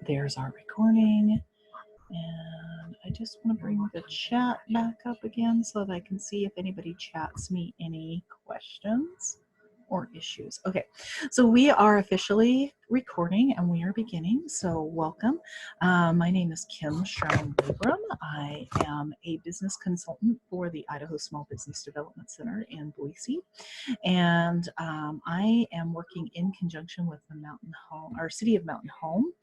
There's our recording. And I just want to bring the chat back up again so that I can see if anybody chats me any questions or issues. Okay, so we are officially recording and we are beginning, so welcome. My name is Kim Sherman-Labram. I am a business consultant for the Idaho Small Business Development Center in Boise, and I am working in conjunction with the Mountain Home, our City of Mountain Home.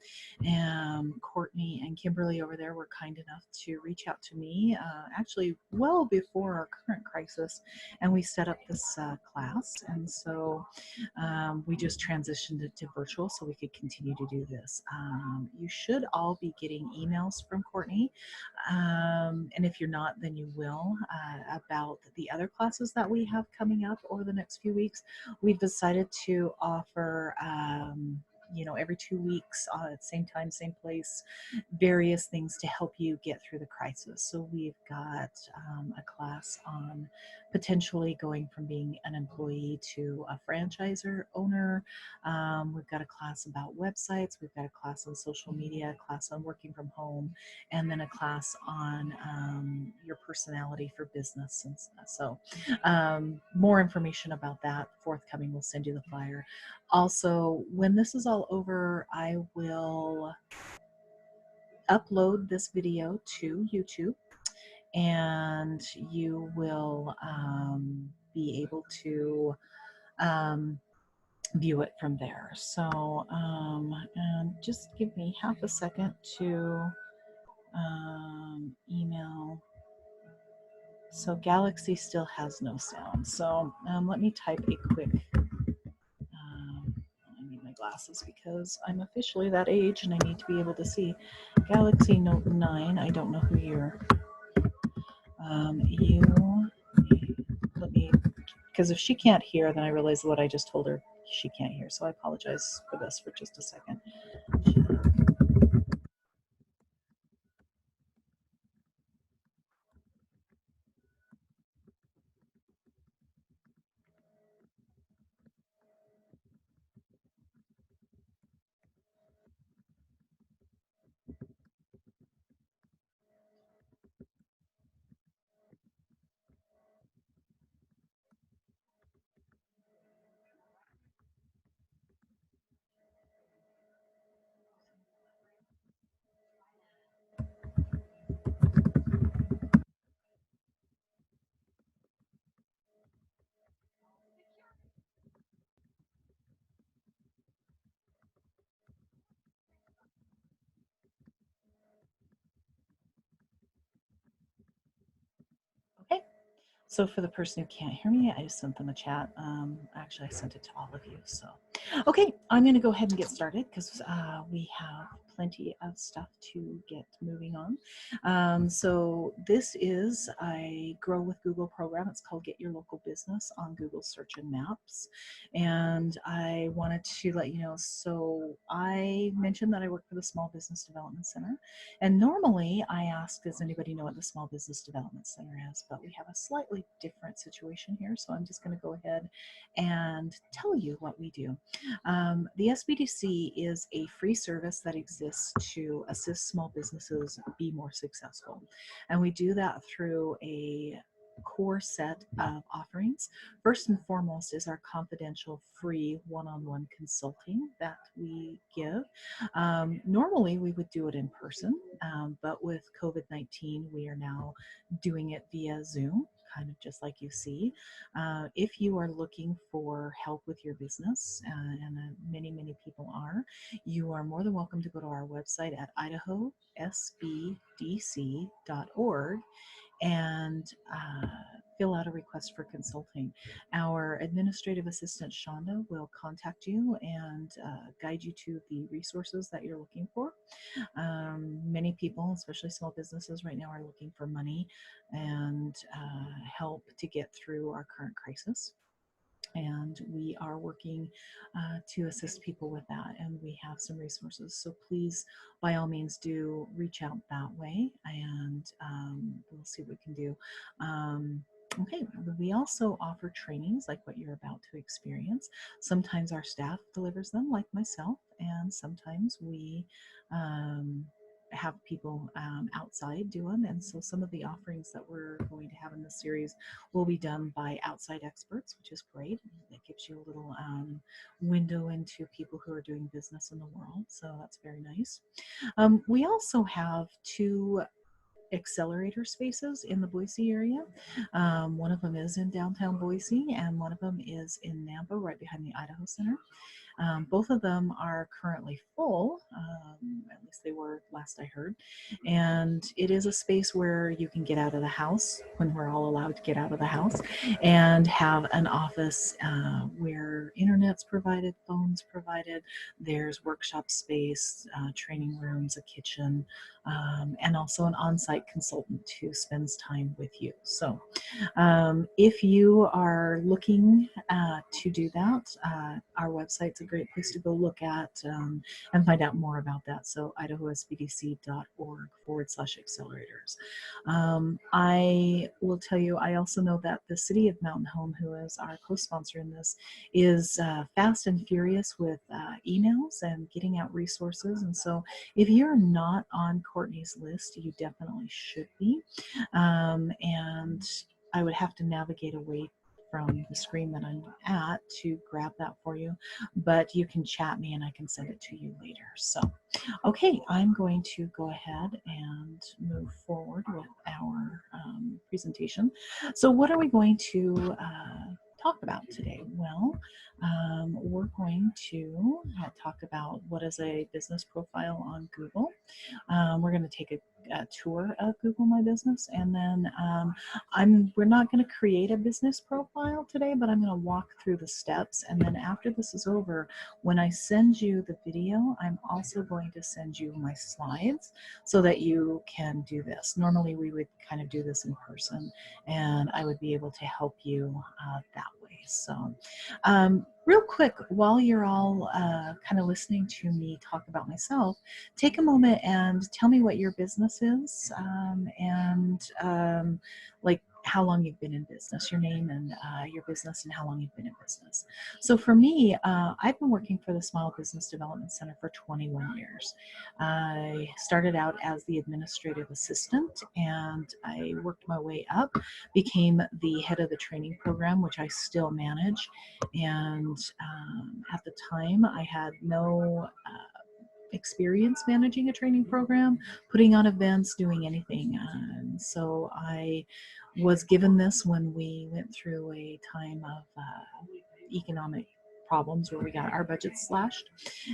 Courtney and Kimberly over there were kind enough to reach out to me actually well before our current crisis, and we set up this class. And so we just transitioned it to virtual so we could continue to do this. You should all be getting emails from Courtney, and if you're not, then you will, about the other classes that we have coming up over the next few weeks. We've decided to offer every 2 weeks at same time, same place, various things to help you get through the crisis. So we've got a class on potentially going from being an employee to a franchisor owner. We've got a class about websites. We've got a class on social media, a class on working from home, and then a class on your personality for business. And so more information about that forthcoming. We'll send you the flyer. Also, when this is all over, I will upload this video to YouTube, and you will be able to view it from there. So, and just give me half a second to email. So Galaxy still has no sound. So let me type a quick, I need my glasses because I'm officially that age and I need to be able to see. Galaxy Note 9, I don't know who you're, let me, because if she can't hear, then I realize what I just told her she can't hear. So I apologize for this for just a second. Okay. So for the person who can't hear me, I just sent them a chat. Actually, I sent it to all of you. So, okay, I'm going to go ahead and get started because we have plenty of stuff to get moving on. So this is a Grow with Google program. It's called Get Your Local Business on Google Search and Maps. And I wanted to let you know, so I mentioned that I work for the Small Business Development Center. And normally I ask, does anybody know what the Small Business Development Center is? But we have a slightly different situation here. So I'm just going to go ahead and tell you what we do. The SBDC is a free service that exists to assist small businesses be more successful. And we do that through a core set of offerings. First and foremost is our confidential free one-on-one consulting that we give. Normally we would do it in person, but with COVID-19 we are now doing it via Zoom, kind of just like you see. If you are looking for help with your business, and many people are, you are more than welcome to go to our website at Idaho SBDC.org and fill out a request for consulting. Our administrative assistant, Shonda, will contact you and guide you to the resources that you're looking for. Many people, especially small businesses right now, are looking for money and help to get through our current crisis. And we are working to assist people with that, and we have some resources. So please, by all means, do reach out that way, and we'll see what we can do. Okay, we also offer trainings like what you're about to experience. Sometimes our staff delivers them, like myself, and sometimes we um, have people outside do them. And so some of the offerings that we're going to have in this series will be done by outside experts, which is great. It gives you a little window into people who are doing business in the world. So that's very nice. We also have two accelerator spaces in the Boise area. One of them is in downtown Boise, and one of them is in Nampa, right behind the Idaho Center. Both of them are currently full, at least they were last I heard. And it is a space where you can get out of the house when we're all allowed to get out of the house and have an office where internet's provided, phones provided, there's workshop space, training rooms, a kitchen, and also an on-site consultant who spends time with you. So if you are looking to do that, our website's a great place to go look at and find out more about that. So idahosbdc.org/accelerators. I will tell you, I also know that the city of Mountain Home, who is our co-sponsor in this, is fast and furious with emails and getting out resources. And so if you're not on Courtney's list, you definitely should be. And I would have to navigate away from the screen that I'm at to grab that for you, but you can chat me and I can send it to you later. So, okay, I'm going to go ahead and move forward with our presentation. So what are we going to talk about today? Well, we're going to talk about what is a business profile on Google. We're going to take a tour of Google My Business, and then we're not going to create a business profile today, but I'm going to walk through the steps. And then after this is over, when I send you the video, I'm also going to send you my slides so that you can do this. Normally we would kind of do this in person, and I would be able to help you that way. So real quick, while you're all kind of listening to me talk about myself, take a moment and tell me what your business is, and like how long you've been in business, your name and your business, and how long you've been in business. So for me, I've been working for the Small Business Development Center for 21 years. I started out as the administrative assistant, and I worked my way up, became the head of the training program, which I still manage. And at the time, I had no experience managing a training program, putting on events, doing anything. So I was given this when we went through a time of economic problems where we got our budget slashed.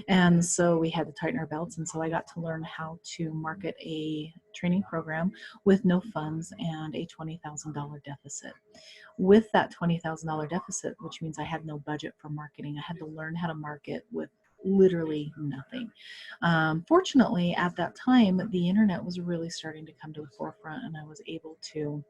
And so we had to tighten our belts. And so I got to learn how to market a training program with no funds and a $20,000 deficit. With that $20,000 deficit, which means I had no budget for marketing, I had to learn how to market with literally nothing. Fortunately, at that time, the internet was really starting to come to the forefront, and I was able to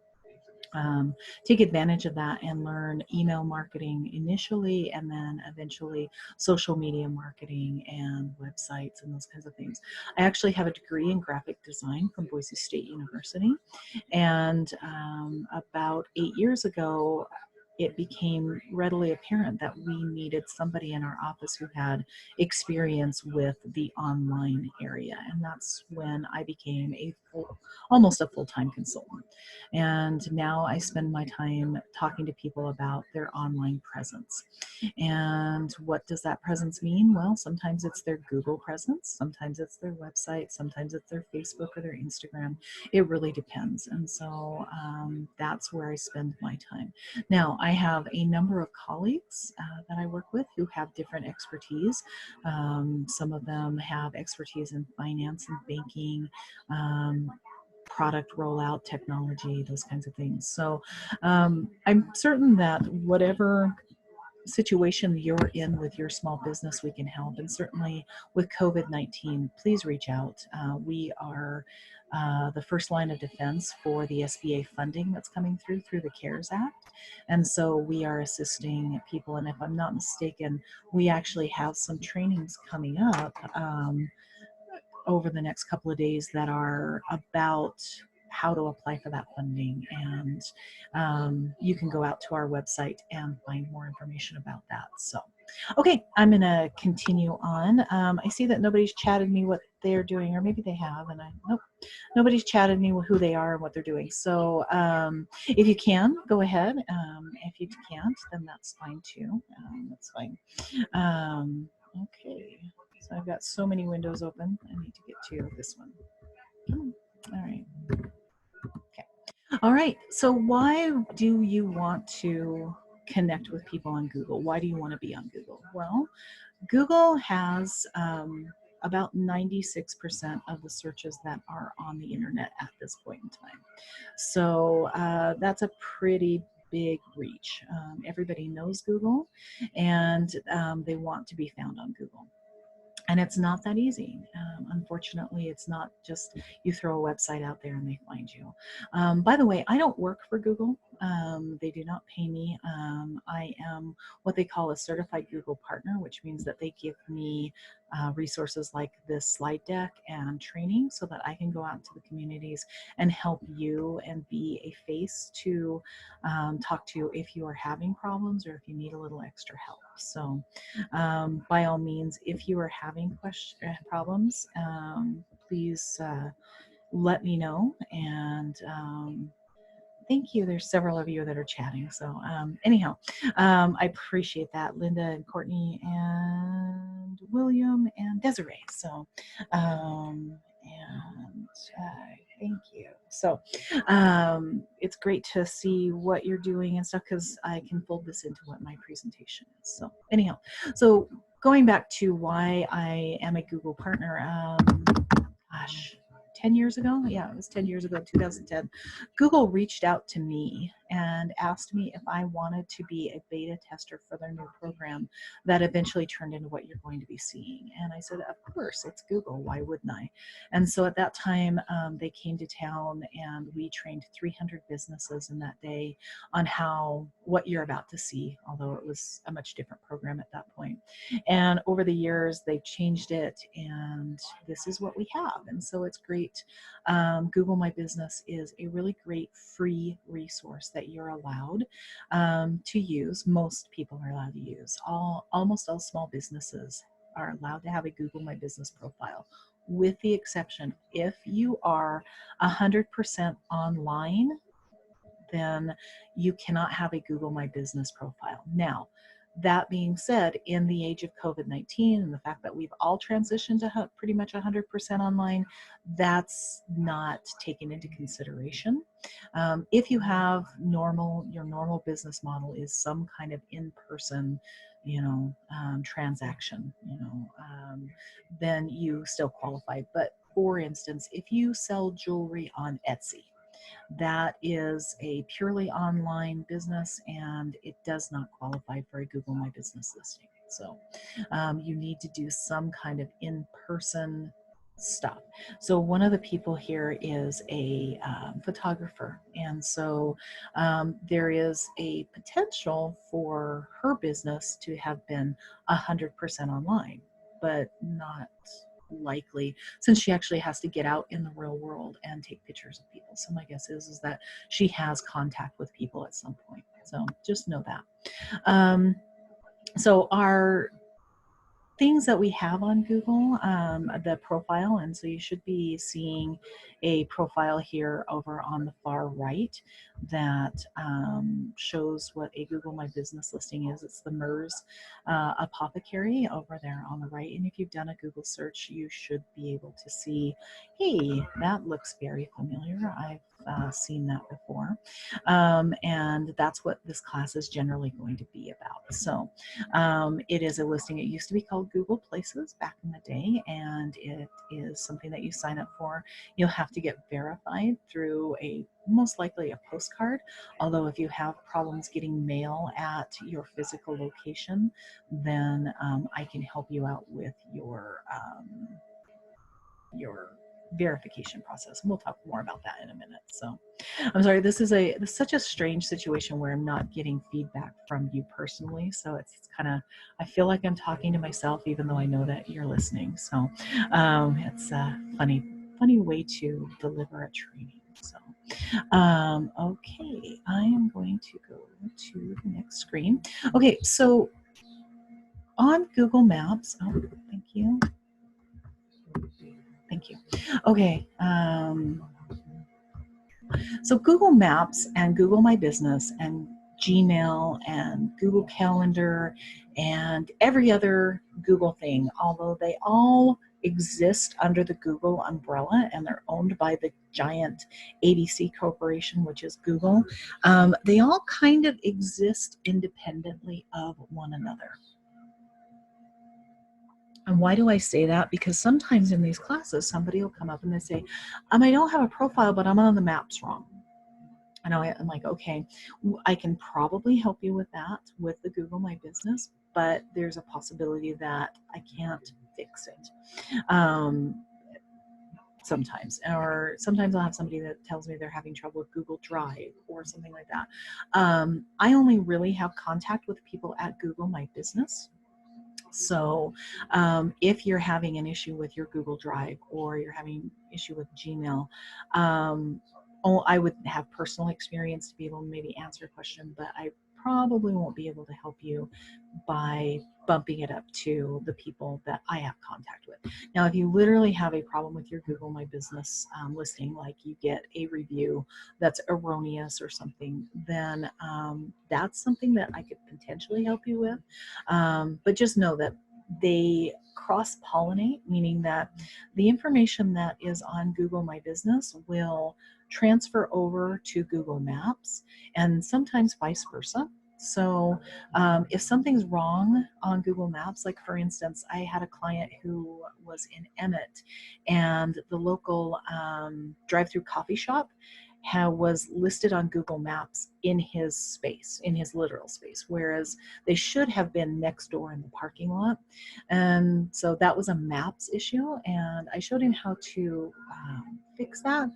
take advantage of that and learn email marketing initially, and then eventually social media marketing and websites and those kinds of things. I actually have a degree in graphic design from Boise State University, and about 8 years ago, it became readily apparent that we needed somebody in our office who had experience with the online area. And that's when I became almost a full-time consultant. And now I spend my time talking to people about their online presence. And what does that presence mean? Well, sometimes it's their Google presence, sometimes it's their website, sometimes it's their Facebook or their Instagram. It really depends. And so that's where I spend my time. Now, I have a number of colleagues that I work with who have different expertise. Some of them have expertise in finance and banking, product rollout, technology, those kinds of things. So I'm certain that whatever situation you're in with your small business, we can help. And certainly with COVID-19, please reach out. We are the first line of defense for the SBA funding that's coming through the CARES Act. And so we are assisting people. And if I'm not mistaken, we actually have some trainings coming up over the next couple of days that are about how to apply for that funding. And you can go out to our website and find more information about that. So, okay, I'm going to continue on. I see that nobody's chatted me what they're doing, or maybe they have, and nope, nobody's chatted me who they are and what they're doing. So if you can, go ahead. If you can't, then that's fine too. That's fine. Okay, so I've got so many windows open. I need to get to this one. All right. Okay. All right. So why do you want to connect with people on Google? Why do you want to be on Google? Well, Google has about 96% of the searches that are on the internet at this point in time. So that's a pretty big reach. Everybody knows Google, and they want to be found on Google. And it's not that easy. Unfortunately, it's not just you throw a website out there and they find you. By the way, I don't work for Google. They do not pay me. I am what they call a certified Google partner, which means that they give me resources like this slide deck and training so that I can go out into the communities and help you and be a face to talk to if you are having problems or if you need a little extra help. So by all means, if you are having problems, please let me know. And thank you. There's several of you that are chatting. So anyhow, I appreciate that. Linda and Courtney and William and Desiree. So thank you. So it's great to see what you're doing and stuff, because I can fold this into what my presentation is. So anyhow, so going back to why I am a Google partner, gosh, 10 years ago? Yeah, it was 10 years ago, 2010. Google reached out to me and asked me if I wanted to be a beta tester for their new program that eventually turned into what you're going to be seeing. And I said, of course, it's Google. Why wouldn't I? And so at that time, they came to town and we trained 300 businesses in that day on what you're about to see, although it was a much different program at that point. And over the years, they've changed it, and this is what we have. And so it's great. Google My Business is a really great free resource that you're allowed to use. Most people are allowed to use. Almost all small businesses are allowed to have a Google My Business profile, with the exception if you are 100% online, then you cannot have a Google My Business profile. Now, that being said, in the age of COVID-19 and the fact that we've all transitioned to pretty much 100% online, that's not taken into consideration. If you have your normal business model is some kind of in-person, transaction, then you still qualify. But for instance, if you sell jewelry on Etsy, that is a purely online business, and it does not qualify for a Google My Business listing. So you need to do some kind of in-person stuff. So one of the people here is a photographer, and so there is a potential for her business to have been 100% online, but not likely, since she actually has to get out in the real world and take pictures of people. So my guess is that she has contact with people at some point. So just know that. So our things that we have on Google, the profile, and so you should be seeing a profile here over on the far right that shows what a Google My Business listing is. It's the MERS Apothecary over there on the right, and if you've done a Google search, you should be able to see, hey, that looks very familiar. I've seen that before, and that's what this class is generally going to be about. So it is a listing. It used to be called Google Places back in the day, and it is something that you sign up for. You'll have to get verified through most likely a postcard, although if you have problems getting mail at your physical location, then I can help you out with your verification process. And we'll talk more about that in a minute. So I'm sorry, this is such a strange situation where I'm not getting feedback from you personally. So it's kind of, I feel like I'm talking to myself, even though I know that you're listening. So it's a funny way to deliver a training. So, okay, I am going to go to the next screen. Okay, so on Google Maps, oh, thank you. Thank you. Okay, so Google Maps and Google My Business and Gmail and Google Calendar and every other Google thing, although they all exist under the Google umbrella and they're owned by the giant ABC corporation, which is Google, they all kind of exist independently of one another. And why do I say that? Because sometimes in these classes, somebody will come up and they say, I don't have a profile, but I'm on the maps wrong. And I'm like, okay, I can probably help you with that with the Google My Business, but there's a possibility that I can't fix it. Sometimes, or sometimes I'll have somebody that tells me they're having trouble with Google Drive or something like that. I only really have contact with people at Google My Business. So if you're having an issue with your Google Drive or you're having an issue with Gmail, I would have personal experience to be able to maybe answer a question, but I probably won't be able to help you by bumping it up to the people that I have contact with. Now, if you literally have a problem with your Google My Business listing, like you get a review that's erroneous or something, then that's something that I could potentially help you with. But just know that they cross-pollinate, meaning that the information that is on Google My Business will transfer over to Google Maps and sometimes vice versa. So if something's wrong on Google Maps, like for instance, I had a client who was in Emmett and the local drive-through coffee shop was listed on Google Maps in his space, in his literal space, whereas they should have been next door in the parking lot. And so that was a maps issue, and I showed him how to fix that.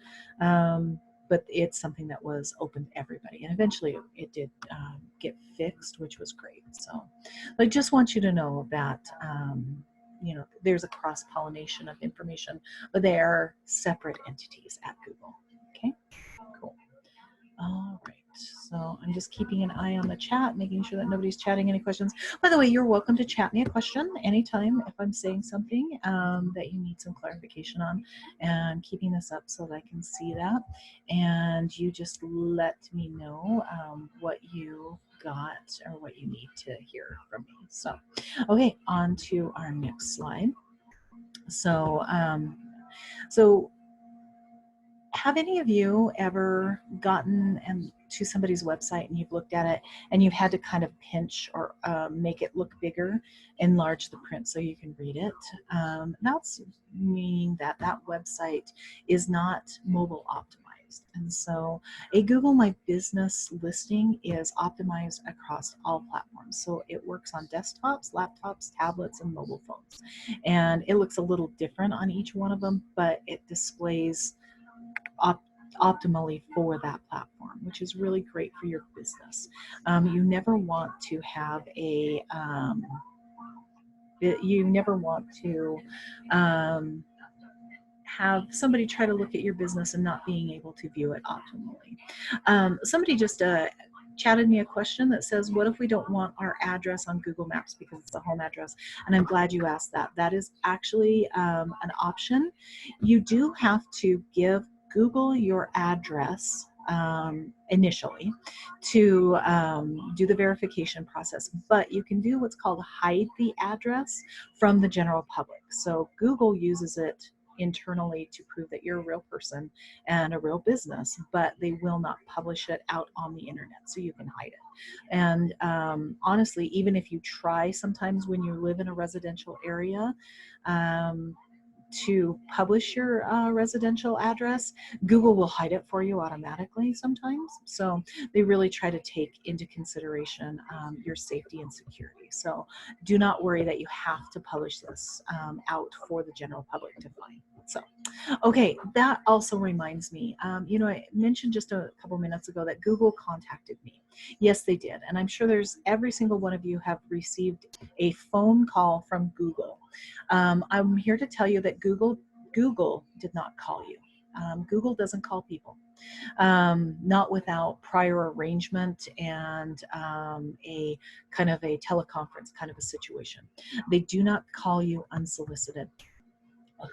But it's something that was open to everybody, and eventually it did get fixed, which was great. So I just want you to know that you know, there's a cross-pollination of information, but they are separate entities at Google. Okay. Cool. All right. So I'm just keeping an eye on the chat, making sure that nobody's chatting any questions. By the way, you're welcome to chat me a question anytime if I'm saying something that you need some clarification on, and keeping this up so that I can see that. And you just let me know what you got or what you need to hear from me. So, okay, on to our next slide. So, have any of you ever gotten to somebody's website and you've looked at it and you've had to kind of pinch or make it look bigger, enlarge the print so you can read it? That's meaning that that website is not mobile optimized. And so a Google My Business listing is optimized across all platforms. So it works on desktops, laptops, tablets, and mobile phones. And it looks a little different on each one of them, but it displays optimally for that platform, which is really great for your business. You never want to have a have somebody try to look at your business and not being able to view it optimally. Somebody just chatted me a question that says, what if we don't want our address on Google Maps because it's a home address? And I'm glad you asked that. That is actually an option. You do have to give Google your address initially to do the verification process, but you can do what's called hide the address from the general public. So Google uses it internally to prove that you're a real person and a real business, but they will not publish it out on the internet, so you can hide it. And honestly, even if you try sometimes when you live in a residential area to publish your residential address, Google will hide it for you automatically sometimes. So they really try to take into consideration your safety and security. So do not worry that you have to publish this out for the general public to find. So, okay, that also reminds me, you know, I mentioned just a couple minutes ago that Google contacted me. Yes, they did. And I'm sure every single one of you have received a phone call from Google. I'm here to tell you that Google did not call you. Google doesn't call people, not without prior arrangement and a kind of a teleconference kind of a situation. They do not call you unsolicited.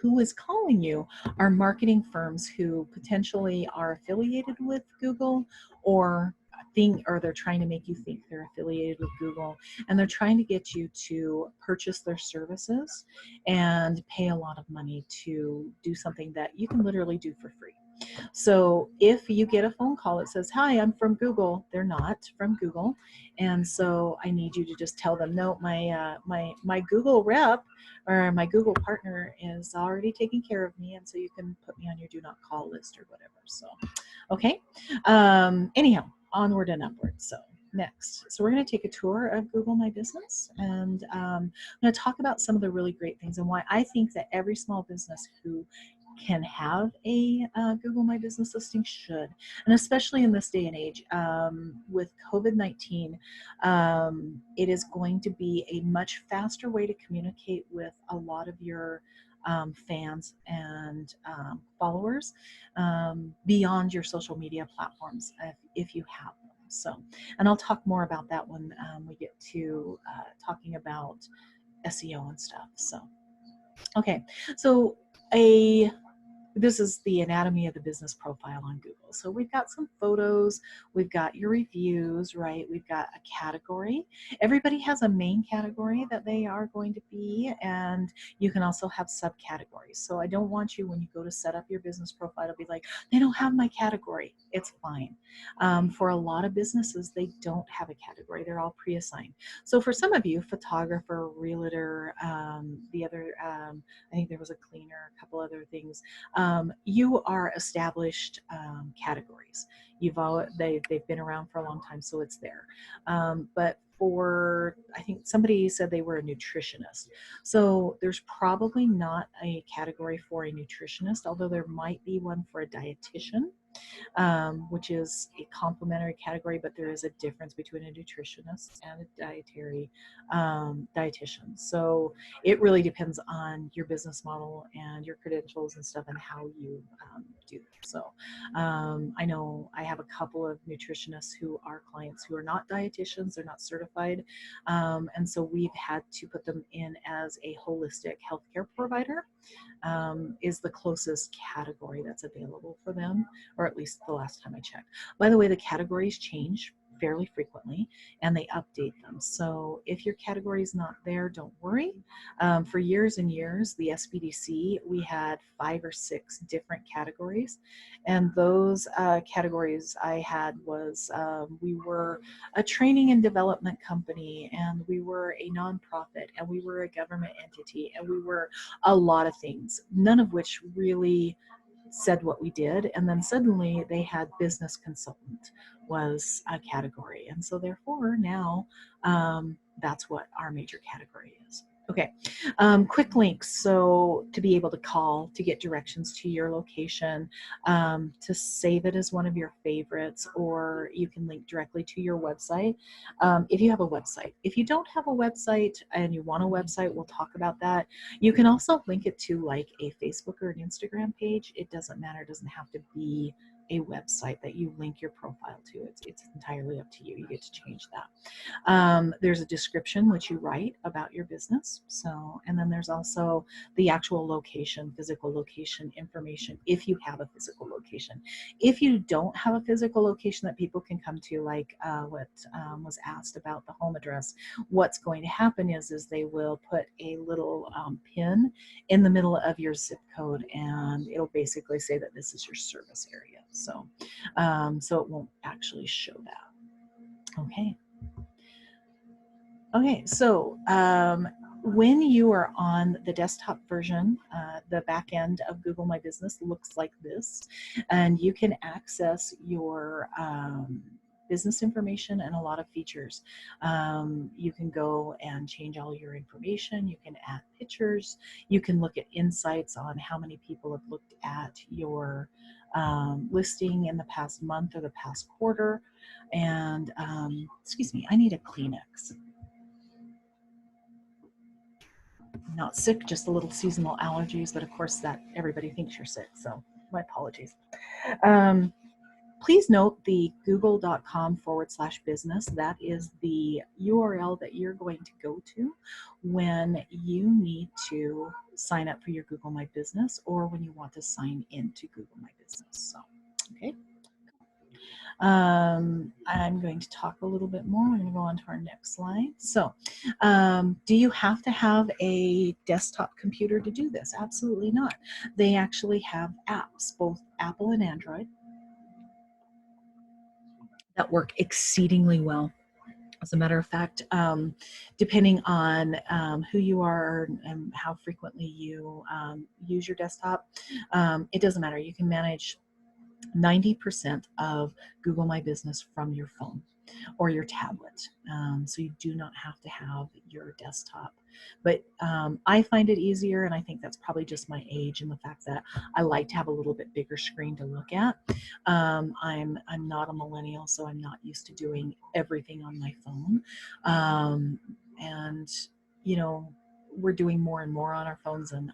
Who is calling you are marketing firms who potentially are affiliated with Google, or they're trying to make you think they're affiliated with Google, and they're trying to get you to purchase their services and pay a lot of money to do something that you can literally do for free. So if you get a phone call that says, "Hi, I'm from Google," they're not from Google, and so I need you to just tell them, "No, my Google rep or my Google partner is already taking care of me, and so you can put me on your do not call list or whatever." So, okay. Anyhow, onward and upward. So next, so we're going to take a tour of Google My Business, and I'm going to talk about some of the really great things and why I think that every small business who can have a Google My Business listing should, and especially in this day and age with COVID-19, it is going to be a much faster way to communicate with a lot of your fans and followers beyond your social media platforms if you have them. So, and I'll talk more about that when we get to talking about SEO and stuff. So, okay, so this is the anatomy of the business profile on Google. So we've got some photos, we've got your reviews, right? We've got a category. Everybody has a main category that they are going to be, and you can also have subcategories. So I don't want you, when you go to set up your business profile, to be like, they don't have my category. It's fine. For a lot of businesses, they don't have a category. They're all pre-assigned. So for some of you, photographer, realtor, the other, I think there was a cleaner, a couple other things, you are established categories. They've been around for a long time, so it's there. But for, I think somebody said they were a nutritionist. So there's probably not a category for a nutritionist, although there might be one for a dietitian. Which is a complementary category, but there is a difference between a nutritionist and a dietitian. So it really depends on your business model and your credentials and stuff and how you do that. So I know I have a couple of nutritionists who are clients who are not dietitians, they're not certified, and so we've had to put them in as a holistic healthcare provider. Is the closest category that's available for them, or at least the last time I checked. By the way, the categories change fairly frequently and they update them. So if your category is not there, don't worry. For years and years, the SBDC, we had 5 or 6 different categories. And those categories I had was we were a training and development company, and we were a nonprofit, and we were a government entity, and we were a lot of things, none of which really said what we did. And then suddenly they had business consultant was a category. And so therefore now that's what our major category is. Okay, quick links. So to be able to call, to get directions to your location, to save it as one of your favorites, or you can link directly to your website if you have a website. If you don't have a website and you want a website, we'll talk about that. You can also link it to like a Facebook or an Instagram page. It doesn't matter. It doesn't have to be a website that you link your profile to. It's entirely up to you. You get to change that. There's a description which you write about your business. So, and then there's also the actual location, physical location information, if you have a physical location. If you don't have a physical location that people can come to, like what was asked about the home address, what's going to happen is they will put a little pin in the middle of your zip code, and it'll basically say that this is your service area. So, so it won't actually show that. Okay. Okay, so when you are on the desktop version, the back end of Google My Business looks like this, and you can access your business information and a lot of features. You can go and change all your information. You can add pictures. You can look at insights on how many people have looked at your listing in the past month or the past quarter. And excuse me, I need a Kleenex. Not sick, just a little seasonal allergies, but of course that everybody thinks you're sick. So My apologies. Please note the google.com/business. That is the URL that you're going to go to when you need to sign up for your Google My Business or when you want to sign into Google My Business. So, okay. I'm going to talk a little bit more. We're going to go on to our next slide. So, do you have to have a desktop computer to do this? Absolutely not. They actually have apps, both Apple and Android, that work exceedingly well. As a matter of fact, depending on who you are and how frequently you use your desktop, it doesn't matter. You can manage 90% of Google My Business from your phone or your tablet. So you do not have to have your desktop. But I find it easier, and I think that's probably just my age and the fact that I like to have a little bit bigger screen to look at. I'm not a millennial, so I'm not used to doing everything on my phone. And you know, we're doing more and more on our phones, and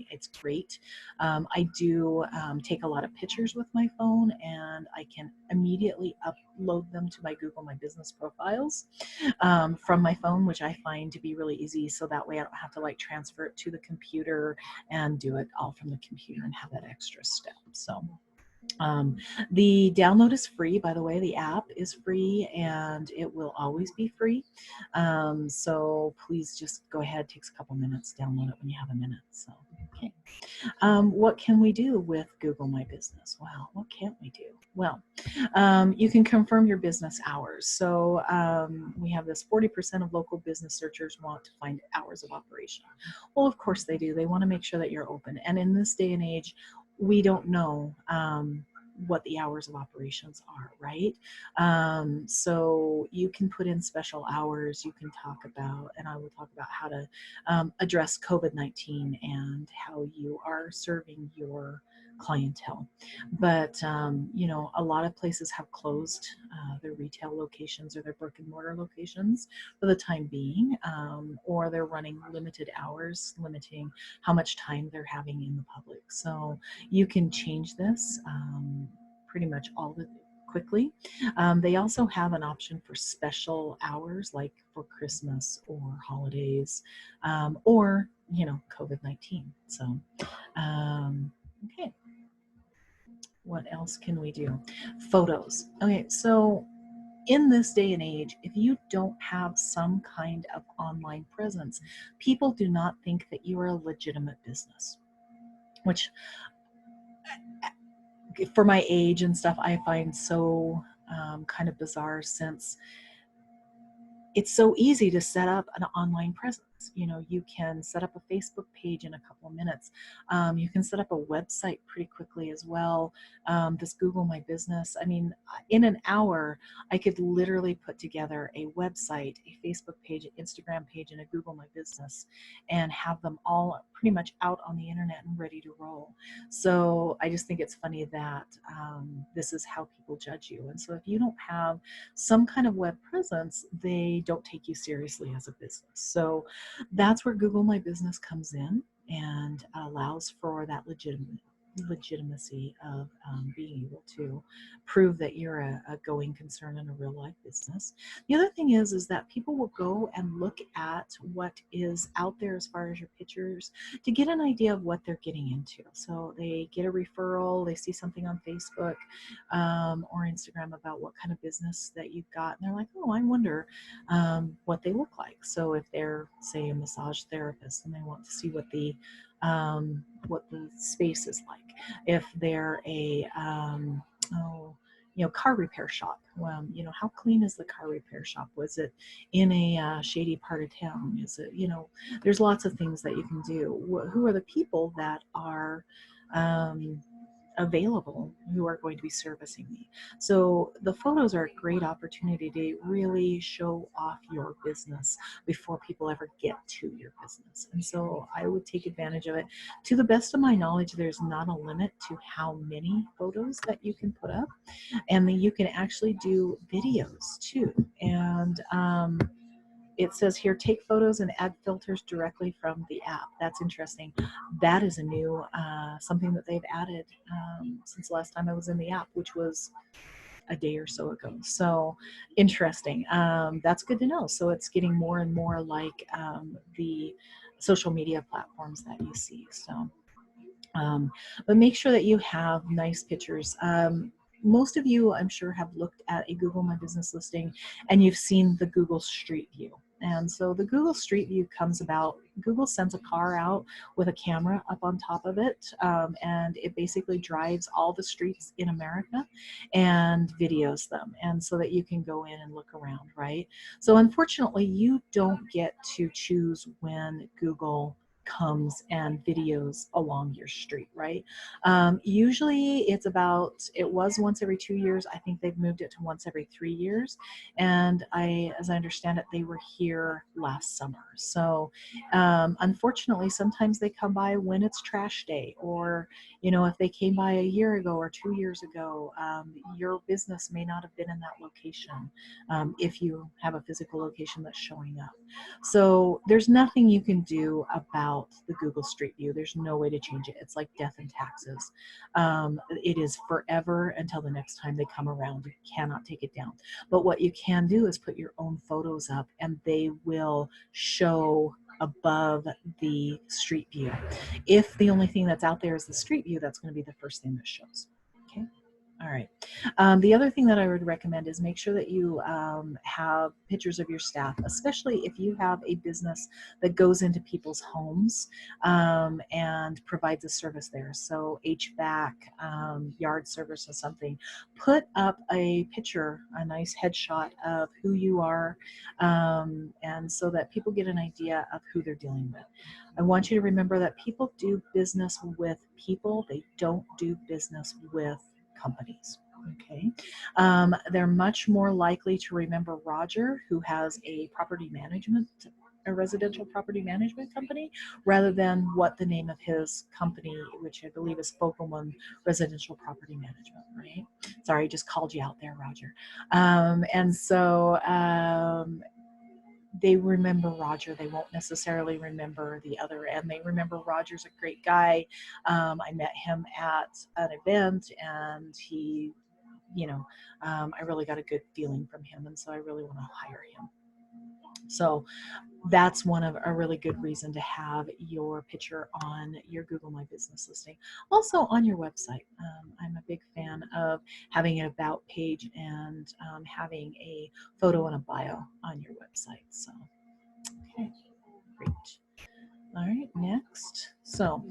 it's great. I do take a lot of pictures with my phone, and I can immediately upload them to my Google My Business profiles from my phone, which I find to be really easy. So that way I don't have to like transfer it to the computer and do it all from the computer and have that extra step. So the download is free, by the way. The app is free and it will always be free. So please just go ahead. It takes a couple minutes. Download it when you have a minute. So, okay. What can we do with Google My Business? Well, what can't we do? Well, you can confirm your business hours. So we have this 40% of local business searchers want to find hours of operation. Well, of course they do. They want to make sure that you're open. And in this day and age, we don't know what the hours of operations are, right? So you can put in special hours. You can talk about, and I will talk about how to address COVID-19 and how you are serving your clientele. But you know, a lot of places have closed their retail locations or their brick and mortar locations for the time being, or they're running limited hours, limiting how much time they're having in the public. So you can change this pretty much quickly. They also have an option for special hours, like for Christmas or holidays, or you know, COVID-19. So, okay. What else can we do? Photos. Okay, so in this day and age, if you don't have some kind of online presence, people do not think that you are a legitimate business, which for my age and stuff, I find so kind of bizarre, since it's so easy to set up an online presence. You know, you can set up a Facebook page in a couple of minutes. You can set up a website pretty quickly as well. This Google My Business, I mean, in an hour, I could literally put together a website, a Facebook page, an Instagram page, and a Google My Business, and have them all pretty much out on the internet and ready to roll. So I just think it's funny that this is how people judge you. And so if you don't have some kind of web presence, they don't take you seriously as a business. So that's where Google My Business comes in and allows for that legitimacy of being able to prove that you're a going concern and a real life business. The other thing is that people will go and look at what is out there as far as your pictures to get an idea of what they're getting into. So they get a referral, they see something on Facebook or Instagram about what kind of business that you've got, and they're like, oh, I wonder what they look like. So if they're, say, a massage therapist and they want to see what the space is like. If they're a car repair shop, you know, how clean is the car repair shop? Was it in a shady part of town? Is it, you know, there's lots of things that you can do. Who are the people that are available who are going to be servicing me? So the photos are a great opportunity to really show off your business before people ever get to your business. And so I would take advantage of it. To the best of my knowledge, there's not a limit to how many photos that you can put up, and then you can actually do videos too. And it says here, take photos and add filters directly from the app. That's interesting. That is a new something that they've added since the last time I was in the app, which was a day or so ago. So interesting. That's good to know. So it's getting more and more like the social media platforms that you see. So, but make sure that you have nice pictures. Most of you, I'm sure, have looked at a Google My Business listing and you've seen the Google Street View. And so the Google Street View comes about, Google sends a car out with a camera up on top of it, and it basically drives all the streets in America and videos them, and so that you can go in and look around, right? So unfortunately, you don't get to choose when Google comes and videos along your street, right? Usually it was once every 2 years. I think they've moved it to once every 3 years. And as I understand it, they were here last summer. So unfortunately, sometimes they come by when it's trash day, or, if they came by a year ago or 2 years ago, your business may not have been in that location if you have a physical location that's showing up. So there's nothing you can do about the Google Street View. There's no way to change it. It's like death and taxes. It is forever until the next time they come around. You cannot take it down. But what you can do is put your own photos up, and they will show above the street view. If the only thing that's out there is the street view, that's going to be the first thing that shows. Okay. All right. The other thing that I would recommend is make sure that you have pictures of your staff, especially if you have a business that goes into people's homes and provides a service there. So HVAC, yard service or something. Put up a picture, a nice headshot of who you are, and so that people get an idea of who they're dealing with. I want you to remember that people do business with people. They don't do business with companies. Okay, they're much more likely to remember Roger, who has a residential property management company, rather than what the name of his company, which I believe is Fogelman Residential Property Management, right? Sorry, I just called you out there, Roger. And so they remember Roger. They won't necessarily remember the other, and they remember Roger's a great guy. I met him at an event, and he, I really got a good feeling from him, and so I really want to hire him. So that's a really good reason to have your picture on your Google My Business listing. Also on your website. I'm a big fan of having an about page and having a photo and a bio on your website. So, okay, great. All right, next. So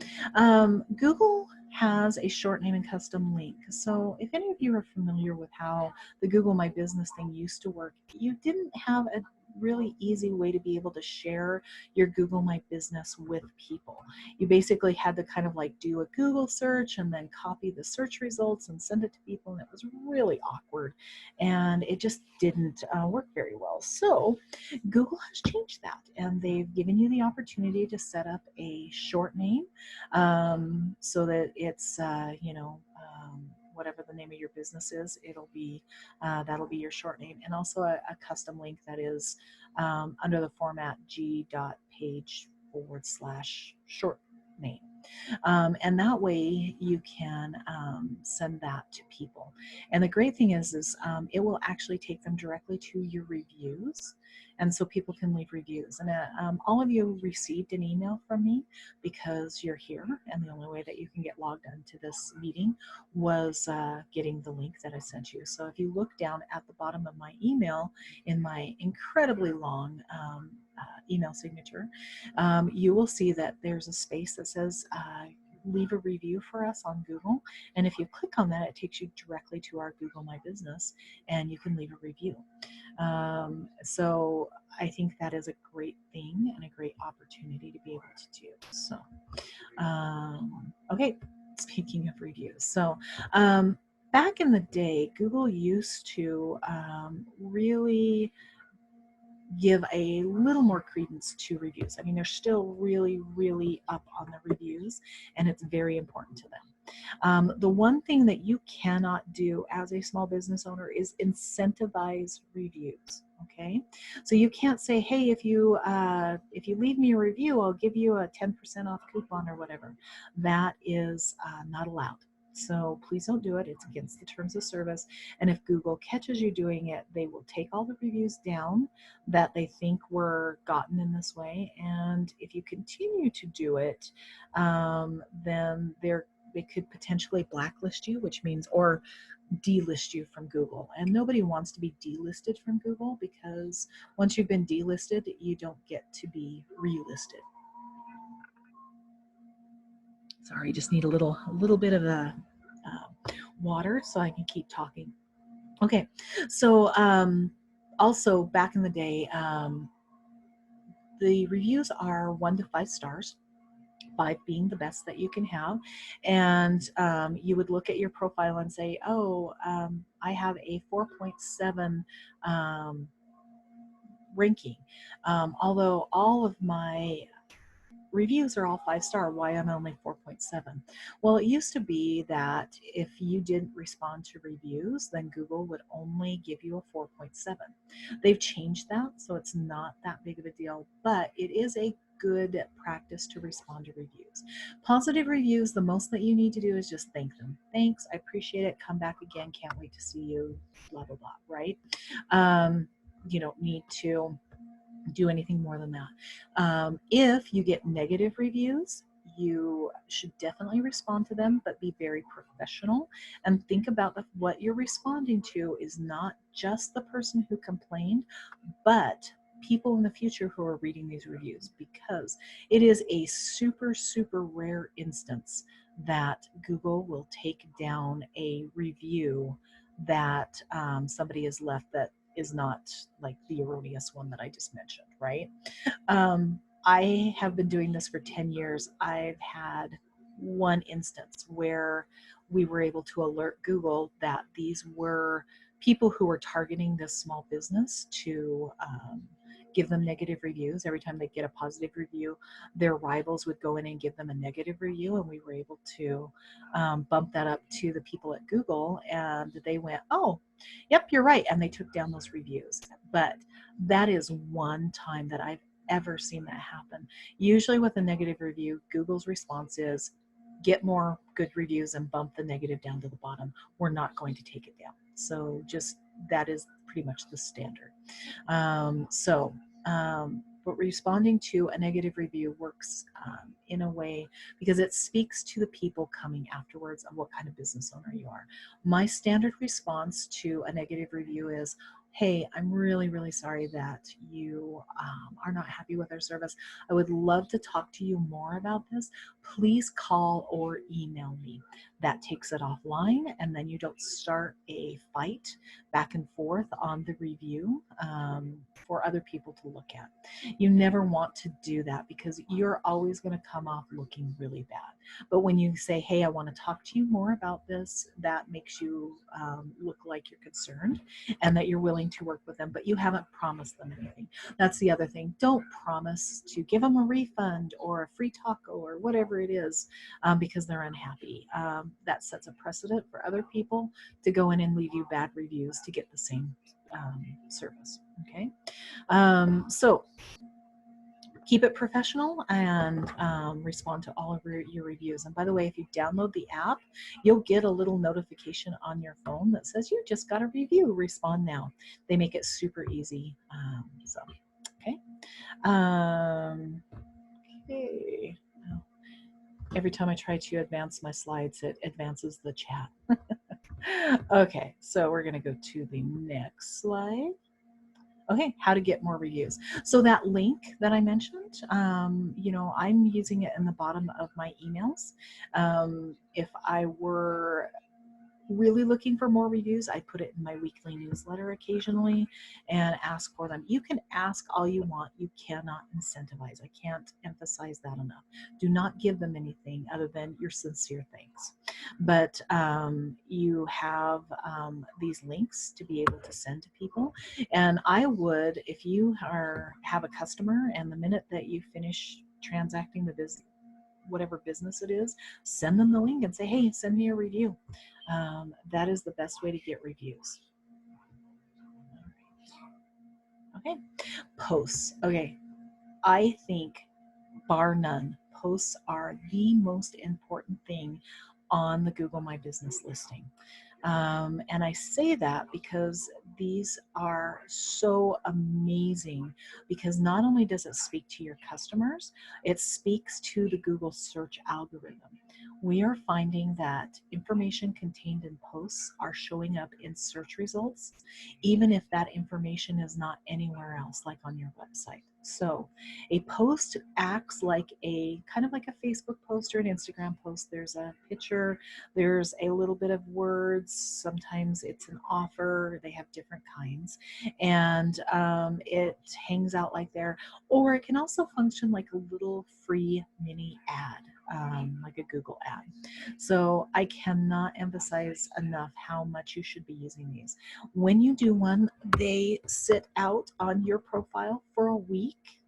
Google has a short name and custom link. So if any of you are familiar with how the Google My Business thing used to work, you didn't have a really easy way to be able to share your Google My Business with people. You basically had to kind of like do a Google search and then copy the search results and send it to people, and it was really awkward, and it just didn't work very well. So Google has changed that, and they've given you the opportunity to set up a short name so that it's, whatever the name of your business is, that'll be your short name, and also a custom link that is under the format g.page /short name. And that way you can send that to people. And the great thing is it will actually take them directly to your reviews, and so people can leave reviews. And all of you received an email from me because you're here, and the only way that you can get logged into this meeting was getting the link that I sent you. So if you look down at the bottom of my email in my incredibly long email signature, you will see that there's a space that says leave a review for us on Google. And if you click on that, it takes you directly to our Google My Business, and you can leave a review. So I think that is a great thing and a great opportunity to be able to do. So, okay, speaking of reviews. So, back in the day, Google used to really give a little more credence to reviews. I mean, they're still really, really up on the reviews, and it's very important to them. The one thing that you cannot do as a small business owner is incentivize reviews. Okay, so you can't say, hey, if you leave me a review, I'll give you a 10% off coupon or whatever. That is not allowed. So please don't do it. It's against the terms of service. And if Google catches you doing it, they will take all the reviews down that they think were gotten in this way. And if you continue to do it, then they could potentially blacklist you, which means, or delist you from Google. And nobody wants to be delisted from Google, because once you've been delisted, you don't get to be relisted. Sorry, just need a little bit of a water so I can keep talking. Okay, so also back in the day, the reviews are 1 to 5 stars. 5 being the best that you can have, and you would look at your profile and say, oh, I have a 4.7 ranking, although all of my reviews are all 5-star. Why I'm only 4.7? Well, it used to be that if you didn't respond to reviews, then Google would only give you a 4.7. They've changed that, so it's not that big of a deal, but it is a good practice to respond to reviews. Positive reviews, the most that you need to do is just thank them. Thanks, I appreciate it, come back again, can't wait to see you, blah, blah, blah, right? You don't need to do anything more than that. If you get negative reviews, you should definitely respond to them, but be very professional and think about what you're responding to is not just the person who complained, but people in the future who are reading these reviews, because it is a super, super rare instance that Google will take down a review that somebody has left that is not like the erroneous one that I just mentioned, right? I have been doing this for 10 years. I've had one instance where we were able to alert Google that these were people who were targeting this small business to give them negative reviews. Every time they get a positive review, their rivals would go in and give them a negative review, and we were able to bump that up to the people at Google, and they went, oh, yep, you're right, and they took down those reviews. But that is one time that I've ever seen that happen. Usually with a negative review, Google's response is, get more good reviews and bump the negative down to the bottom. We're not going to take it down. So just that is pretty much the standard. But responding to a negative review works in a way because it speaks to the people coming afterwards of what kind of business owner you are. My standard response to a negative review is, hey, I'm really, really sorry that you are not happy with our service. I would love to talk to you more about this. Please call or email me. That takes it offline, and then you don't start a fight back and forth on the review for other people to look at. You never want to do that because you're always going to come off looking really bad. But when you say, hey, I want to talk to you more about this, that makes you look like you're concerned and that you're willing to work with them, but you haven't promised them anything. That's the other thing. Don't promise to give them a refund or a free taco or whatever it is because they're unhappy. That sets a precedent for other people to go in and leave you bad reviews to get the same service. Okay, so keep it professional and respond to all of your reviews. And by the way, if you download the app, you'll get a little notification on your phone that says you just got a review. Respond now. They make it super easy. Okay. Okay. Every time I try to advance my slides, it advances the chat. Okay, so we're going to go to the next slide. Okay, how to get more reviews. So that link that I mentioned, you know, I'm using it in the bottom of my emails. If I were really looking for more reviews, I put it in my weekly newsletter occasionally and ask for them. You can ask all you want. You cannot incentivize. I can't emphasize that enough. Do not give them anything other than your sincere thanks. But you have these links to be able to send to people. And I would, if you have a customer and the minute that you finish transacting the business, whatever business it is, send them the link and say, hey, send me a review. That is the best way to get reviews. Okay, posts. Okay, I think bar none, posts are the most important thing on the Google My Business listing. And I say that because these are so amazing, because not only does it speak to your customers, it speaks to the Google search algorithm. We are finding that information contained in posts are showing up in search results, even if that information is not anywhere else, like on your website. So a post acts like a kind of like a Facebook post or an Instagram post. There's a picture, there's a little bit of words, sometimes it's an offer, they have different kinds, and it hangs out like there. Or it can also function like a little free mini ad. Like a Google ad. So I cannot emphasize enough how much you should be using these. When you do one, they sit out on your profile for a week.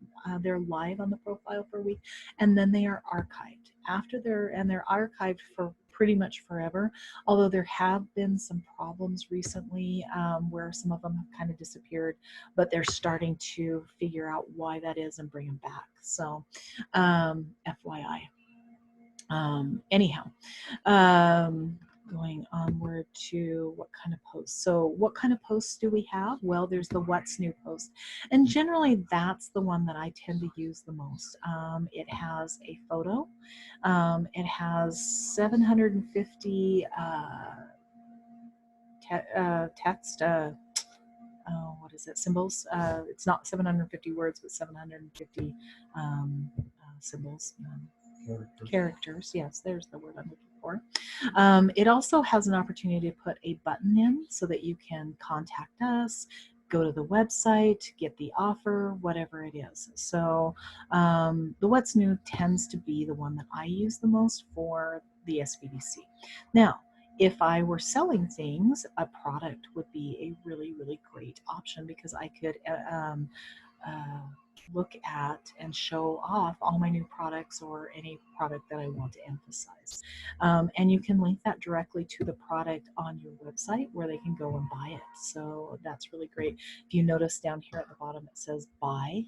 They're live on the profile for a week, and then they are archived. They're archived for pretty much forever, although there have been some problems recently where some of them have kind of disappeared, but they're starting to figure out why that is and bring them back. So FYI. Anyhow, going onward to what kind of posts. So what kind of posts do we have? Well, there's the what's new post. And generally that's the one that I tend to use the most. It has a photo. It has 750 text, what is it, symbols. It's not 750 words, but 750 symbols. Characters, yes, there's the word I'm looking for. It also has an opportunity to put a button in so that you can contact us, go to the website, get the offer, whatever it is. So the what's new tends to be the one that I use the most for the SBDC. Now, if I were selling things, a product would be a really, really great option, because I could look at and show off all my new products or any product that I want to emphasize. And you can link that directly to the product on your website where they can go and buy it. So that's really great. If you notice down here at the bottom, it says buy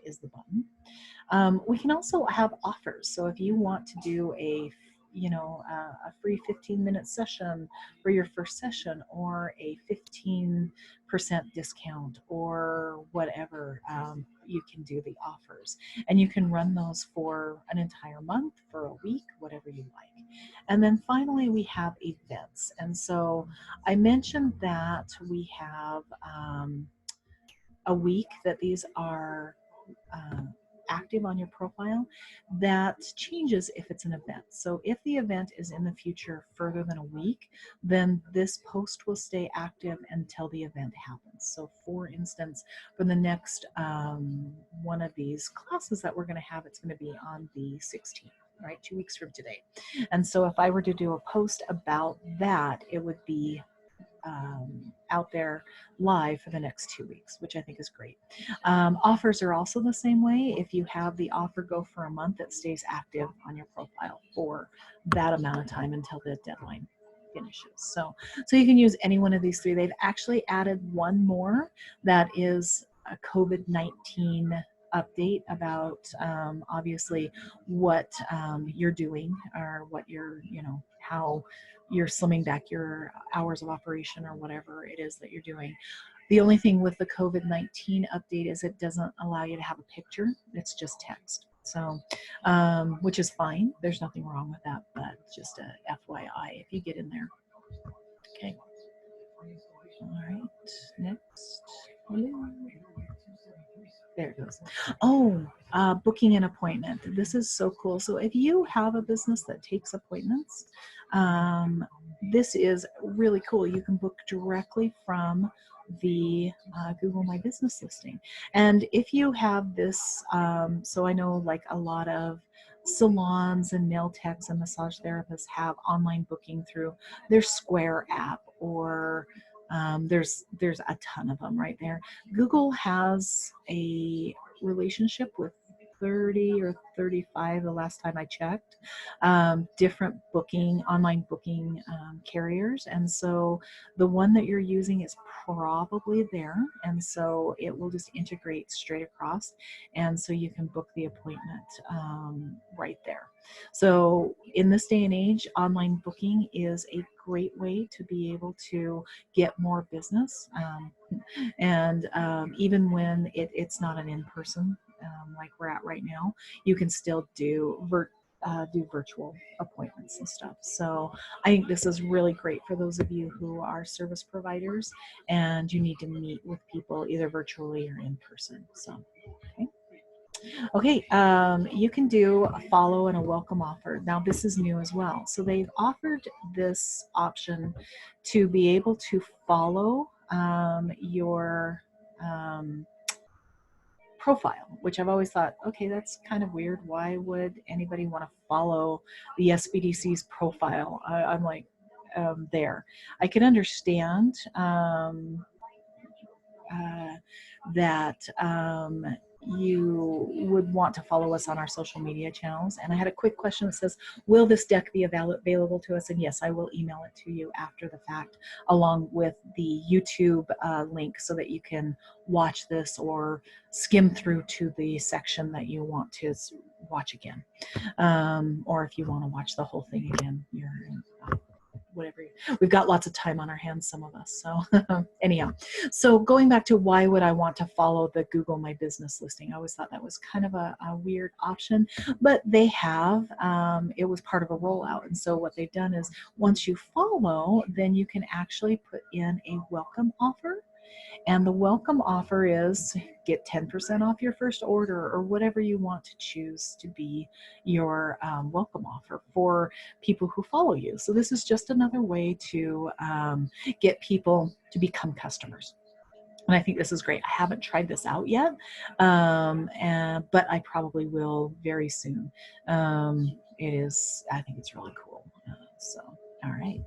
is the button. We can also have offers. So if you want to do a free 15-minute session for your first session, or a 15% discount, or whatever, you can do the offers, and you can run those for an entire month, for a week, whatever you like. And then finally we have events. And so I mentioned that we have a week that these are active on your profile. That changes if it's an event. So if the event is in the future further than a week, then this post will stay active until the event happens. So for instance, for the next one of these classes that we're going to have, it's going to be on the 16th. Right, 2 weeks from today. And so if I were to do a post about that, it would be out there live for the next 2 weeks, which I think is great. Offers are also the same way. If you have the offer go for a month, it stays active on your profile for that amount of time until the deadline finishes. So you can use any one of these three. They've actually added one more that is a COVID-19 update about obviously what you're doing, or what you're, how you're slimming back your hours of operation, or whatever it is that you're doing. The only thing with the COVID-19 update is it doesn't allow you to have a picture. It's just text. So, which is fine. There's nothing wrong with that, but just a FYI if you get in there. Okay. All right. Next. There it goes. Oh, booking an appointment. This is so cool. So if you have a business that takes appointments, this is really cool. You can book directly from the Google My Business listing. And if you have this, so I know like a lot of salons and nail techs and massage therapists have online booking through their Square app, or there's a ton of them right there. Google has a relationship with 30 or 35 the last time I checked, different online booking carriers. And so the one that you're using is probably there. And so it will just integrate straight across. And so you can book the appointment right there. So in this day and age, online booking is a great way to be able to get more business. And even when it's not an in-person like we're at right now, you can still do virtual appointments and stuff. So I think this is really great for those of you who are service providers and you need to meet with people either virtually or in person. So, okay. Okay, you can do a follow and a welcome offer. Now this is new as well. So they've offered this option to be able to follow your profile, which I've always thought, okay, that's kind of weird. Why would anybody want to follow the SBDC's profile? I'm like, there. I can understand that you would want to follow us on our social media channels. And I had a quick question that says, will this deck be available to us? And yes, I will email it to you after the fact, along with the YouTube link so that you can watch this or skim through to the section that you want to watch again. Or if you want to watch the whole thing again, whatever. We've got lots of time on our hands, some of us. So anyhow, so going back to why would I want to follow the Google My Business listing? I always thought that was kind of a weird option, but they have, it was part of a rollout. And so what they've done is once you follow, then you can actually put in a welcome offer. And the welcome offer is get 10% off your first order or whatever you want to choose to be your welcome offer for people who follow you. So this is just another way to get people to become customers. And I think this is great. I haven't tried this out yet, but I probably will very soon. I think it's really cool. So, all right.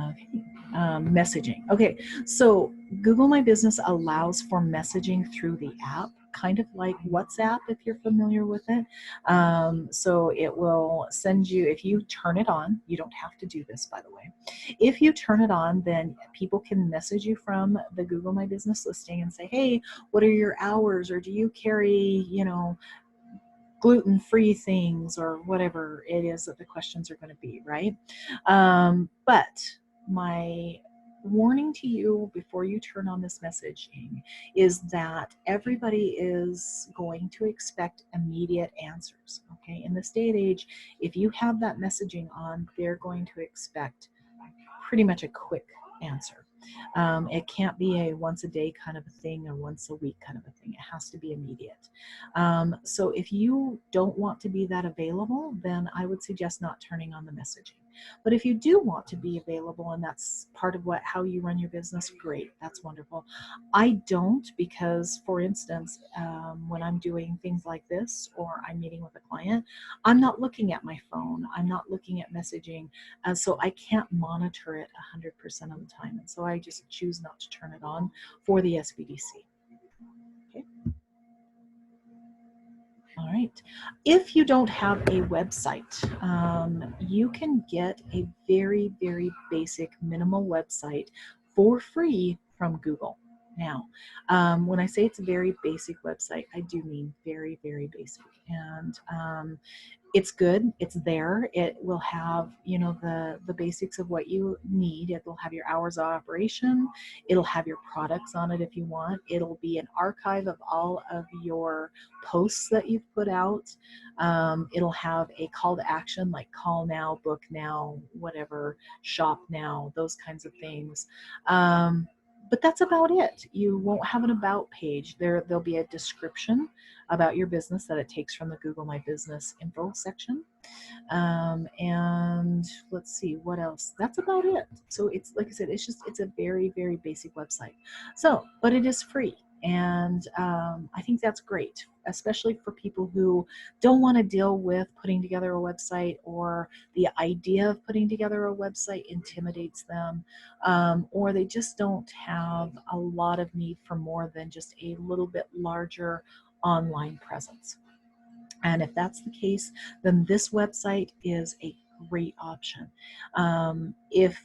Okay, messaging. Okay, so Google My Business allows for messaging through the app, kind of like WhatsApp if you're familiar with it. So it will send you, if you turn it on, you don't have to do this, by the way. If you turn it on, then people can message you from the Google My Business listing and say, hey, what are your hours? Or do you carry, gluten-free things or whatever it is that the questions are going to be, right? But my warning to you before you turn on this messaging is that everybody is going to expect immediate answers, okay? In this day and age, if you have that messaging on, they're going to expect pretty much a quick answer. It can't be a once a day kind of a thing or once a week kind of a thing. It has to be immediate. So if you don't want to be that available, then I would suggest not turning on the messaging. But if you do want to be available and that's part of how you run your business, great, that's wonderful. I don't, because for instance, when I'm doing things like this or I'm meeting with a client, I'm not looking at my phone, I'm not looking at messaging, so I can't monitor it 100% of the time. And so I just choose not to turn it on for the SBDC. Okay. All right. If you don't have a website, you can get a very, very basic minimal website for free from Google. Now, when I say it's a very basic website, I do mean very, very basic. And it's good. It's there. It will have, the basics of what you need. It will have your hours of operation. It'll have your products on it if you want. It'll be an archive of all of your posts that you've put out. It'll have a call to action like call now, book now, whatever, shop now, those kinds of things. But that's about it. You won't have an about page. There'll be a description about your business that it takes from the Google My Business info section. And let's see what else. That's about it. So it's, like I said, it's a very, very basic website. So, but it is free. And I think that's great, especially for people who don't want to deal with putting together a website, or the idea of putting together a website intimidates them, or they just don't have a lot of need for more than just a little bit larger online presence. And if that's the case, then this website is a great option. If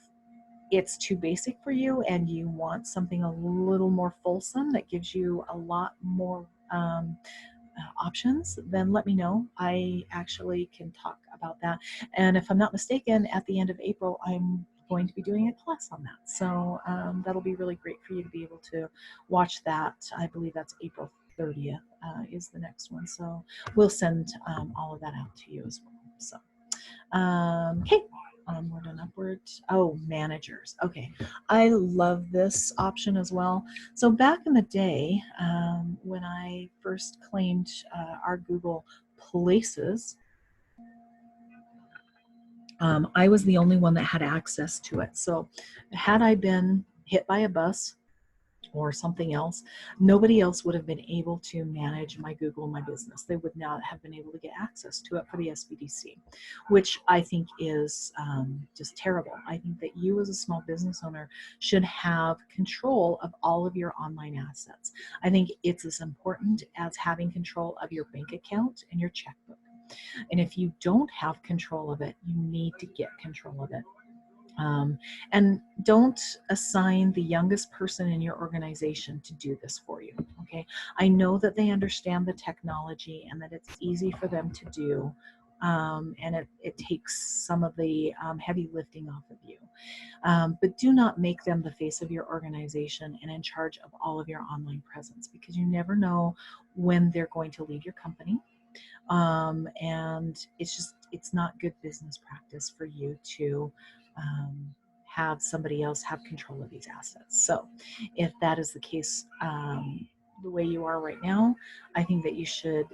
it's too basic for you and you want something a little more fulsome that gives you a lot more options, then let me know. I actually can talk about that. And if I'm not mistaken, at the end of April, I'm going to be doing a class on that. So that'll be really great for you to be able to watch that. I believe that's April 30th is the next one. So we'll send all of that out to you as well. So, okay. Onward and upward. Oh, managers. Okay. I love this option as well. So back in the day, when I first claimed our Google Places, I was the only one that had access to it. So had I been hit by a bus or something else, nobody else would have been able to manage my Google My Business. They would not have been able to get access to it for the SBDC, which I think is just terrible. I think that you as a small business owner should have control of all of your online assets. I think it's as important as having control of your bank account and your checkbook. And if you don't have control of it, you need to get control of it. And don't assign the youngest person in your organization to do this for you, okay? I know that they understand the technology and that it's easy for them to do, and it takes some of the heavy lifting off of you. But do not make them the face of your organization and in charge of all of your online presence, because you never know when they're going to leave your company. And it's not good business practice for you to have somebody else have control of these assets. So if that is the case, the way you are right now, I think that you should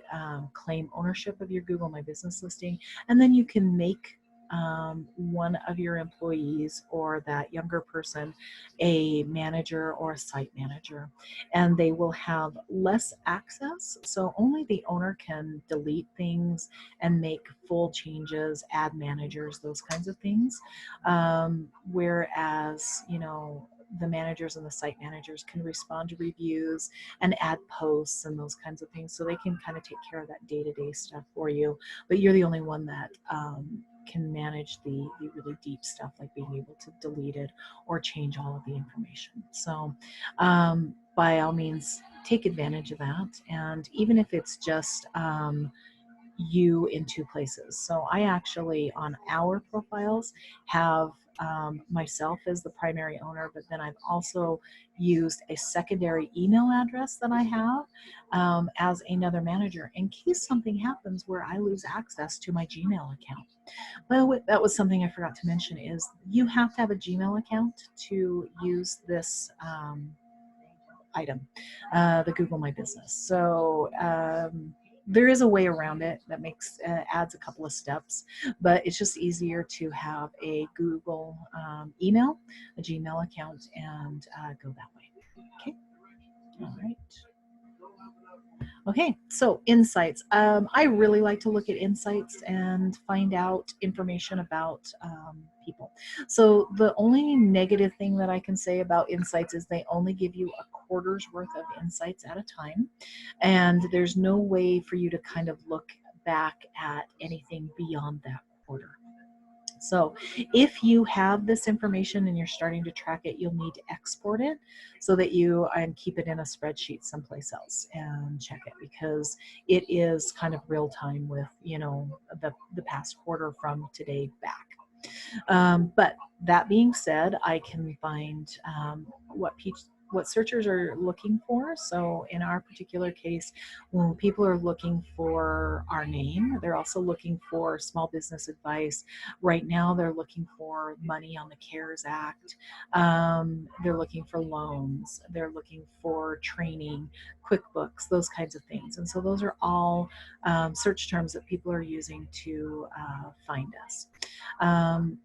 claim ownership of your Google My Business listing, and then you can make one of your employees or that younger person a manager or a site manager, and they will have less access. So only the owner can delete things and make full changes, add managers, those kinds of things. Whereas, the managers and the site managers can respond to reviews and add posts and those kinds of things. So they can kind of take care of that day-to-day stuff for you. But you're the only one that can manage the really deep stuff, like being able to delete it or change all of the information. So by all means, take advantage of that. And even if it's just you in two places. So I actually, on our profiles, have myself as the primary owner, but then I've also used a secondary email address that I have as another manager in case something happens where I lose access to my Gmail account. Well, that was something I forgot to mention, is you have to have a Gmail account to use this item, the Google My Business. So there is a way around it that adds a couple of steps, but it's just easier to have a Google email, a Gmail account, and go that way. Okay. All right. Okay, so insights. I really like to look at insights and find out information about people. So the only negative thing that I can say about insights is they only give you a quarter's worth of insights at a time. And there's no way for you to kind of look back at anything beyond that quarter. So if you have this information and you're starting to track it, you'll need to export it so that you and keep it in a spreadsheet someplace else and check it, because it is kind of real time with, the past quarter from today back. But that being said, I can find what searchers are looking for. So in our particular case, when people are looking for our name, they're also looking for small business advice. Right now, they're looking for money on the CARES Act. They're looking for loans. They're looking for training, QuickBooks, those kinds of things. And so those are all search terms that people are using to find us.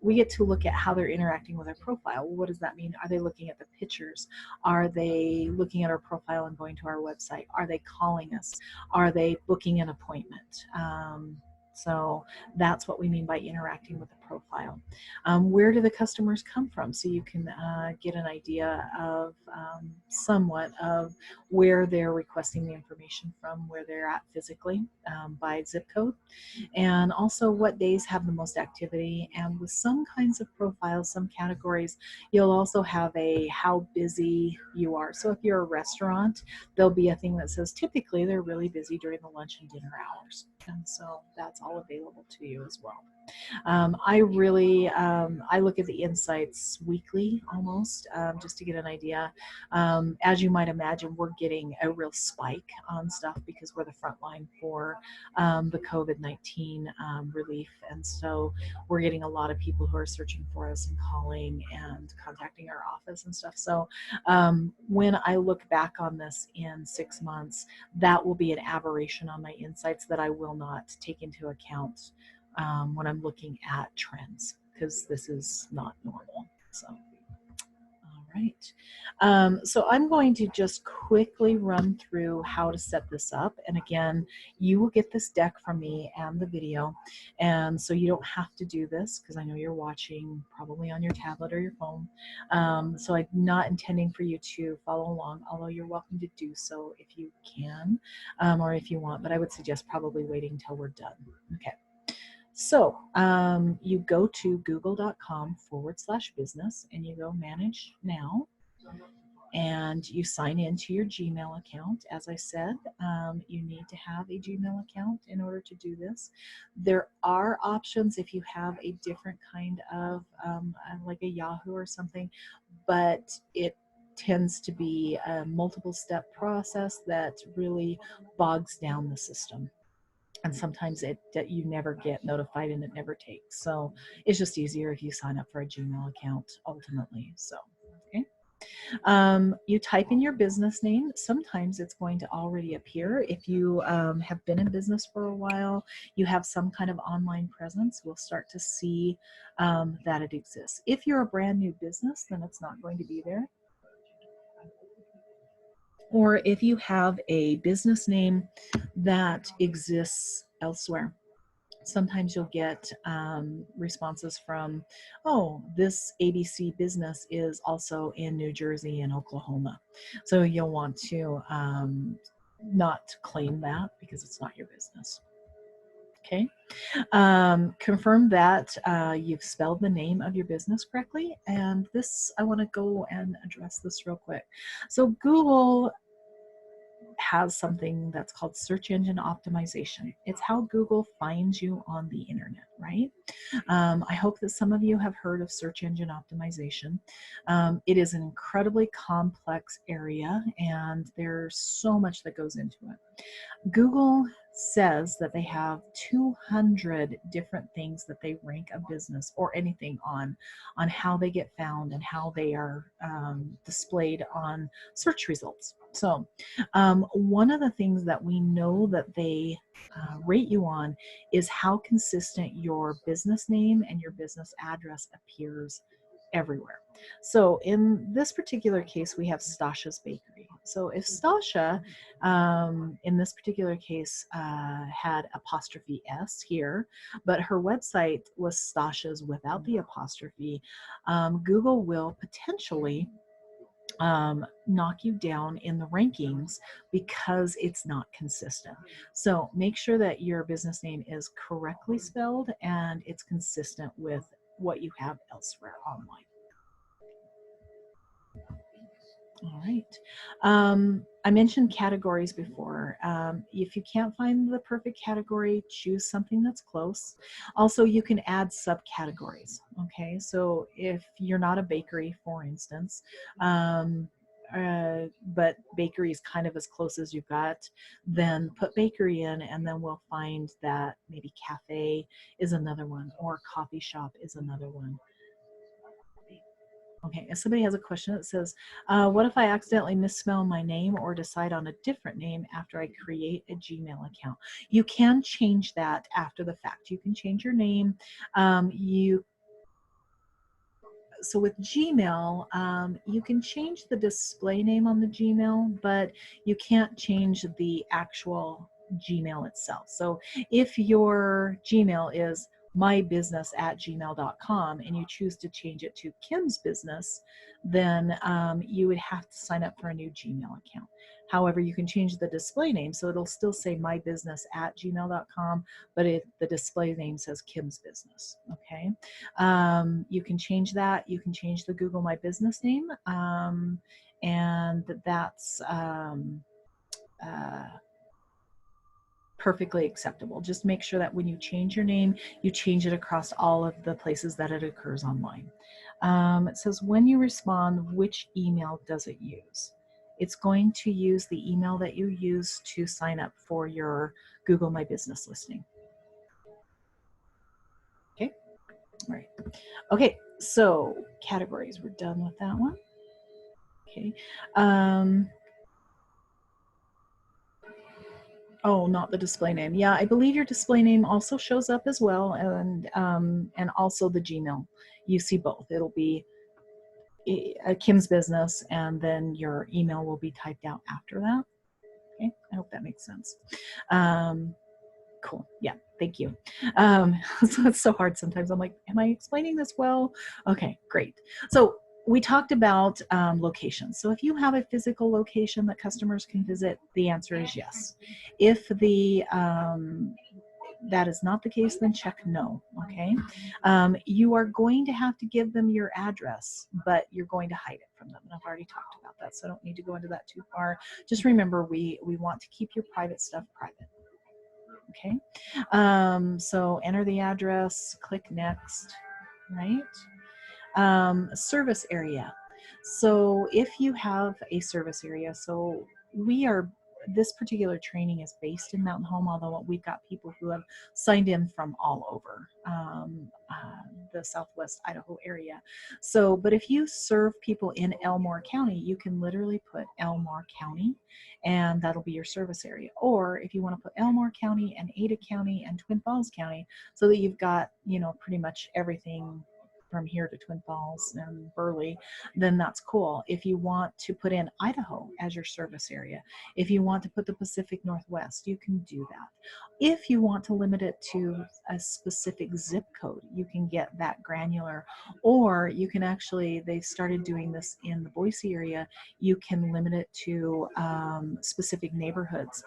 We get to look at how they're interacting with our profile. What does that mean? Are they looking at the pictures? Are they looking at our profile and going to our website? Are they calling us? Are they booking an appointment? So that's what we mean by interacting with a profile. Where do the customers come from? So you can get an idea of somewhat of where they're requesting the information from, where they're at physically by zip code, and also what days have the most activity. And with some kinds of profiles, some categories, you'll also have a how busy you are. So if you're a restaurant, there'll be a thing that says typically they're really busy during the lunch and dinner hours. And so that's all available to you as well. I really, I look at the insights weekly almost, just to get an idea. As you might imagine, we're getting a real spike on stuff because we're the front line for the COVID-19 relief. And so we're getting a lot of people who are searching for us and calling and contacting our office and stuff. So when I look back on this in 6 months, that will be an aberration on my insights that I will not take into account when I'm looking at trends, because this is not normal. So, all right. So I'm going to just quickly run through how to set this up. And again, you will get this deck from me and the video. And so you don't have to do this because I know you're watching probably on your tablet or your phone. So I'm not intending for you to follow along, although you're welcome to do so if you can or if you want, but I would suggest probably waiting until we're done. Okay. So you go to google.com/business and you go manage now, and you sign into your Gmail account. As I said, you need to have a Gmail account in order to do this. There are options if you have a different kind of like a Yahoo or something, but it tends to be a multiple step process that really bogs down the system. And sometimes you never get notified and it never takes. So it's just easier if you sign up for a Gmail account ultimately. So, okay. You type in your business name. Sometimes it's going to already appear. If you have been in business for a while, you have some kind of online presence, we'll start to see that it exists. If you're a brand new business, then it's not going to be there. Or if you have a business name that exists elsewhere, sometimes you'll get responses from, oh, this ABC business is also in New Jersey and Oklahoma. So you'll want to not claim that because it's not your business. Okay. Confirm that you've spelled the name of your business correctly. And this, I want to go and address this real quick. So Google has something that's called search engine optimization. It's how Google finds you on the internet, right? I hope that some of you have heard of search engine optimization. It is an incredibly complex area, and there's so much that goes into it. Google says that they have 200 different things that they rank a business or anything on how they get found and how they are displayed on search results. So one of the things that we know that they rate you on is how consistent your business name and your business address appears everywhere. So in this particular case, we have Stasha's Bakery. So if Stasha, in this particular case, had apostrophe S here, but her website was Stasha's without the apostrophe, Google will potentially knock you down in the rankings because it's not consistent. So make sure that your business name is correctly spelled and it's consistent with what you have elsewhere online. All right. I mentioned categories before. If you can't find the perfect category, choose something that's close. Also, you can add subcategories. Okay, so if you're not a bakery, for instance, but bakery is kind of as close as you've got, then put bakery in, and then we'll find that maybe cafe is another one, or coffee shop is another one. Okay, if somebody has a question that says, what if I accidentally misspell my name or decide on a different name after I create a Gmail account? You can change that after the fact. You can change your name. So with Gmail, you can change the display name on the Gmail, but you can't change the actual Gmail itself. So if your Gmail is mybusiness@gmail.com and you choose to change it to Kim's Business, then you would have to sign up for a new Gmail account. However, you can change the display name, so it'll still say mybusiness@gmail.com, but the display name says Kim's Business. Okay, you can change that. You can change the Google My Business name, and that's perfectly acceptable. Just make sure that when you change your name, you change it across all of the places that it occurs online. It says, when you respond, which email does it use? It's going to use the email that you use to sign up for your Google My Business listing. Okay, all right. Okay, so categories, we're done with that one. Okay. Oh, not the display name. Yeah, I believe your display name also shows up as well, and also the Gmail. You see both. It'll be Kim's Business, and then your email will be typed out after that. Okay, I hope that makes sense. Cool. Yeah, thank you. So it's so hard sometimes. I'm like, am I explaining this well? Okay, great. So we talked about locations. So if you have a physical location that customers can visit, the answer is yes. If that is not the case, then check no. Okay. You are going to have to give them your address, but you're going to hide it from them. And I've already talked about that, so I don't need to go into that too far. Just remember, we want to keep your private stuff private. Okay. So enter the address, click next, right? Service area. So if you have a service area, so this particular training is based in Mountain Home, although we've got people who have signed in from all over the Southwest Idaho area. So, but if you serve people in Elmore County, you can literally put Elmore County, and that'll be your service area. Or if you want to put Elmore County and Ada County and Twin Falls County, so that you've got, pretty much everything from here to Twin Falls and Burley, then that's cool. If you want to put in Idaho as your service area, if you want to put the Pacific Northwest, you can do that. If you want to limit it to a specific zip code, you can get that granular. Or you can actually, they've started doing this in the Boise area, you can limit it to specific neighborhoods.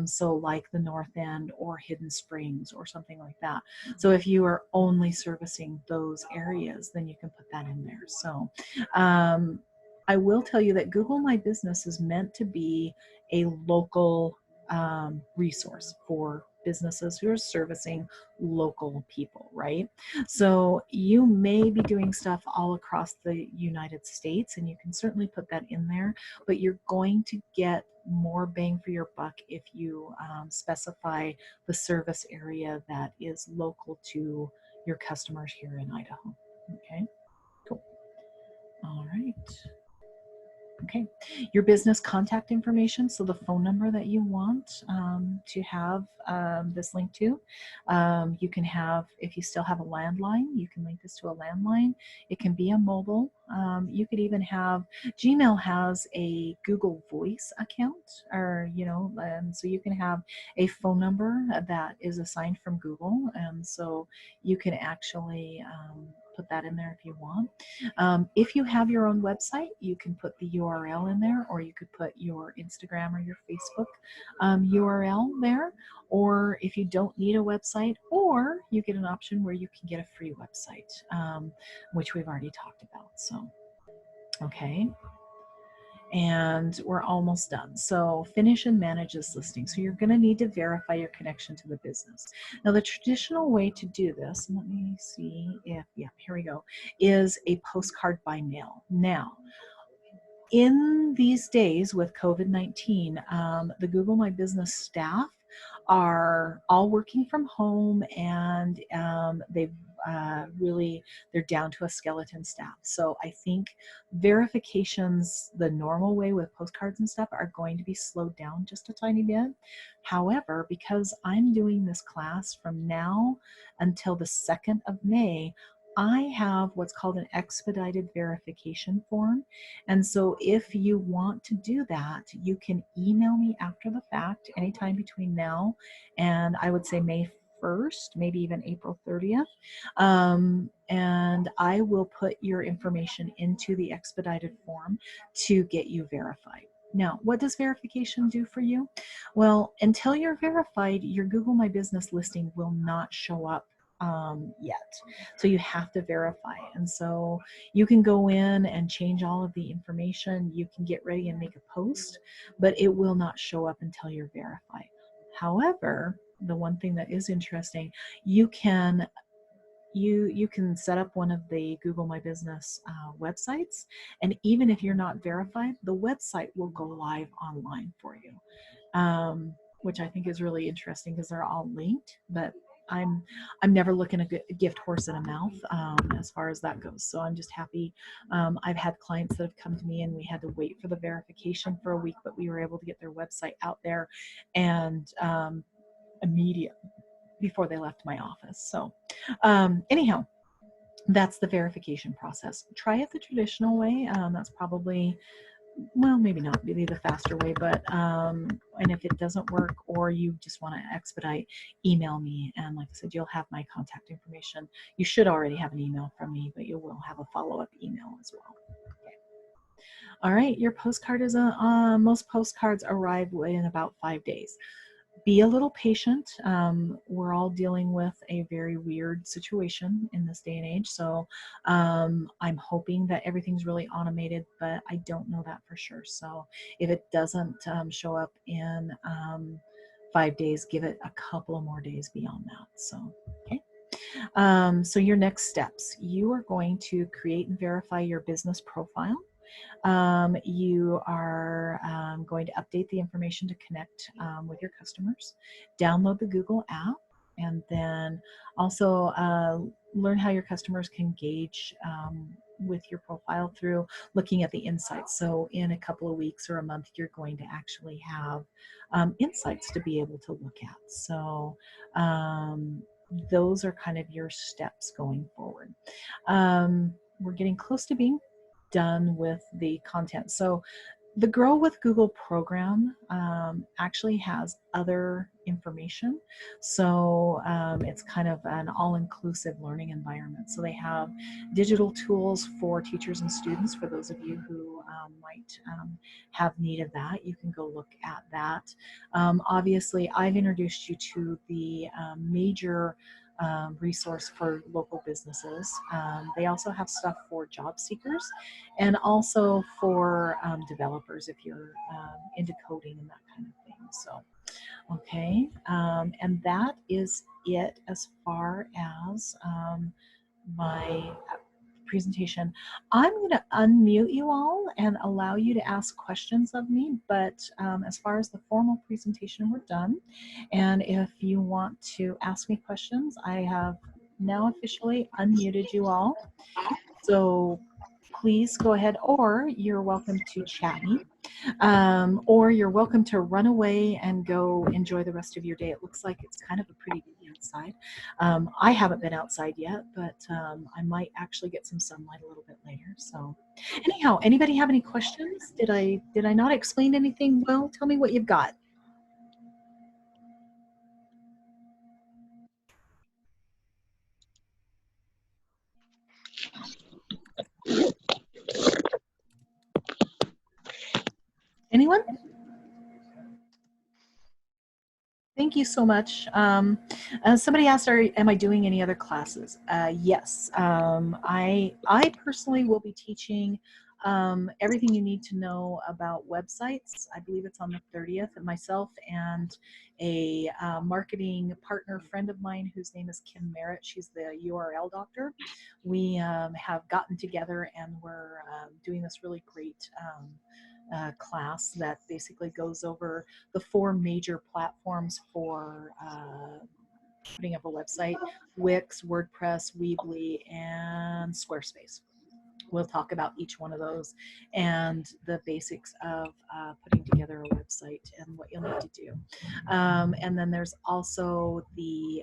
So like the North End or Hidden Springs or something like that. So if you are only servicing those areas, then you can put that in there. So I will tell you that Google My Business is meant to be a local resource for businesses who are servicing local people, right? So you may be doing stuff all across the United States, and you can certainly put that in there, but you're going to get more bang for your buck if you specify the service area that is local to your customers here in Idaho. Okay, cool. All right. Okay, your business contact information, so the phone number that you want to have this linked to. You can have, if you still have a landline, you can link this to a landline. It can be a mobile. You could even have, Gmail has a Google Voice account, or, so you can have a phone number that is assigned from Google, and so you can actually put that in there if you want. If you have your own website, you can put the URL in there, or you could put your Instagram or your Facebook URL there. Or if you don't need a website, or you get an option where you can get a free website, which we've already talked about. So, okay. And we're almost done. So finish and manage this listing. So you're going to need to verify your connection to the business. Now, the traditional way to do this, and let me see if, yeah, here we go, is a postcard by mail. Now, in these days with COVID-19, the Google My Business staff are all working from home, and they're down to a skeleton staff. So I think verifications the normal way with postcards and stuff are going to be slowed down just a tiny bit. However, because I'm doing this class from now until the 2nd of May, I have what's called an expedited verification form. And so if you want to do that, you can email me after the fact anytime between now and I would say May 1st, maybe even April 30th. And I will put your information into the expedited form to get you verified. Now, what does verification do for you? Well, until you're verified, your Google My Business listing will not show up yet. So you have to verify. And so you can go in and change all of the information. You can get ready and make a post, but it will not show up until you're verified. However, the one thing that is interesting, you can set up one of the Google My Business websites, and even if you're not verified, the website will go live online for you, which I think is really interesting because they're all linked. But I'm never looking a gift horse in a mouth as far as that goes. So I'm just happy. I've had clients that have come to me and we had to wait for the verification for a week, but we were able to get their website out there and immediate before they left my office. So anyhow, that's the verification process. Try it the traditional way. That's probably, well, maybe not really the faster way, but and if it doesn't work or you just want to expedite, email me. And like I said, you'll have my contact information. You should already have an email from me, but you will have a follow-up email as well. Okay. All right, your postcard is most postcards arrive in about 5 days. Be a little patient. We're all dealing with a very weird situation in this day and age. So I'm hoping that everything's really automated, but I don't know that for sure. So if it doesn't show up in 5 days, give it a couple of more days beyond that. So, okay. So your next steps, you are going to create and verify your business profile. You are going to update the information to connect with your customers, download the Google app, and then also learn how your customers can engage with your profile through looking at the insights. So in a couple of weeks or a month, you're going to actually have insights to be able to look at. So those are kind of your steps going forward. We're getting close to being done with the content. So the Grow with Google program actually has other information. So it's kind of an all-inclusive learning environment. So they have digital tools for teachers and students. For those of you who might have need of that, you can go look at that. Obviously, I've introduced you to the major resource for local businesses. They also have stuff for job seekers and also for developers if you're into coding and that kind of thing. So, okay, and that is it as far as my presentation. I'm going to unmute you all and allow you to ask questions of me, but as far as the formal presentation, we're done. And if you want to ask me questions, I have now officially unmuted you all. So please go ahead, or you're welcome to chat me, or you're welcome to run away and go enjoy the rest of your day. It looks like it's kind of a pretty day outside. I haven't been outside yet, but I might actually get some sunlight a little bit later. So anyhow, anybody have any questions? Did I not explain anything well? Tell me what you've got. Anyone? Thank you so much. Somebody asked, am I doing any other classes? Yes. I personally will be teaching everything you need to know about websites. I believe it's on the 30th. And myself and a marketing partner friend of mine whose name is Kim Merritt. She's the URL doctor. We have gotten together and we're doing this really great class that basically goes over the 4 major platforms for putting up a website: Wix, WordPress, Weebly, and Squarespace. We'll talk about each one of those and the basics of putting together a website and what you'll need to do. And then there's also the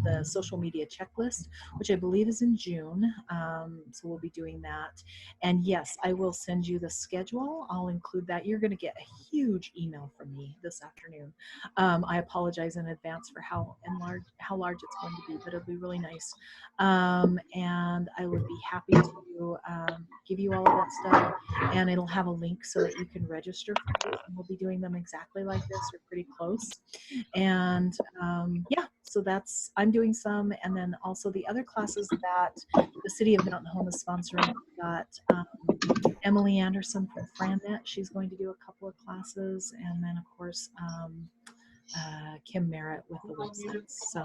the social media checklist, which I believe is in June. So we'll be doing that. And yes, I will send you the schedule. I'll include that. You're going to get a huge email from me this afternoon. I apologize in advance for how large it's going to be, but it'll be really nice. And I would be happy to give you all of that stuff. And it'll have a link so that you can register for these. And we'll be doing them exactly like this or pretty close. And yeah, so that's, I'm doing some, and then also the other classes that the city of Mountain Home is sponsoring. We've got Emily Anderson from FranNet. She's going to do a couple of classes, and then of course Kim Merritt with the websites. So,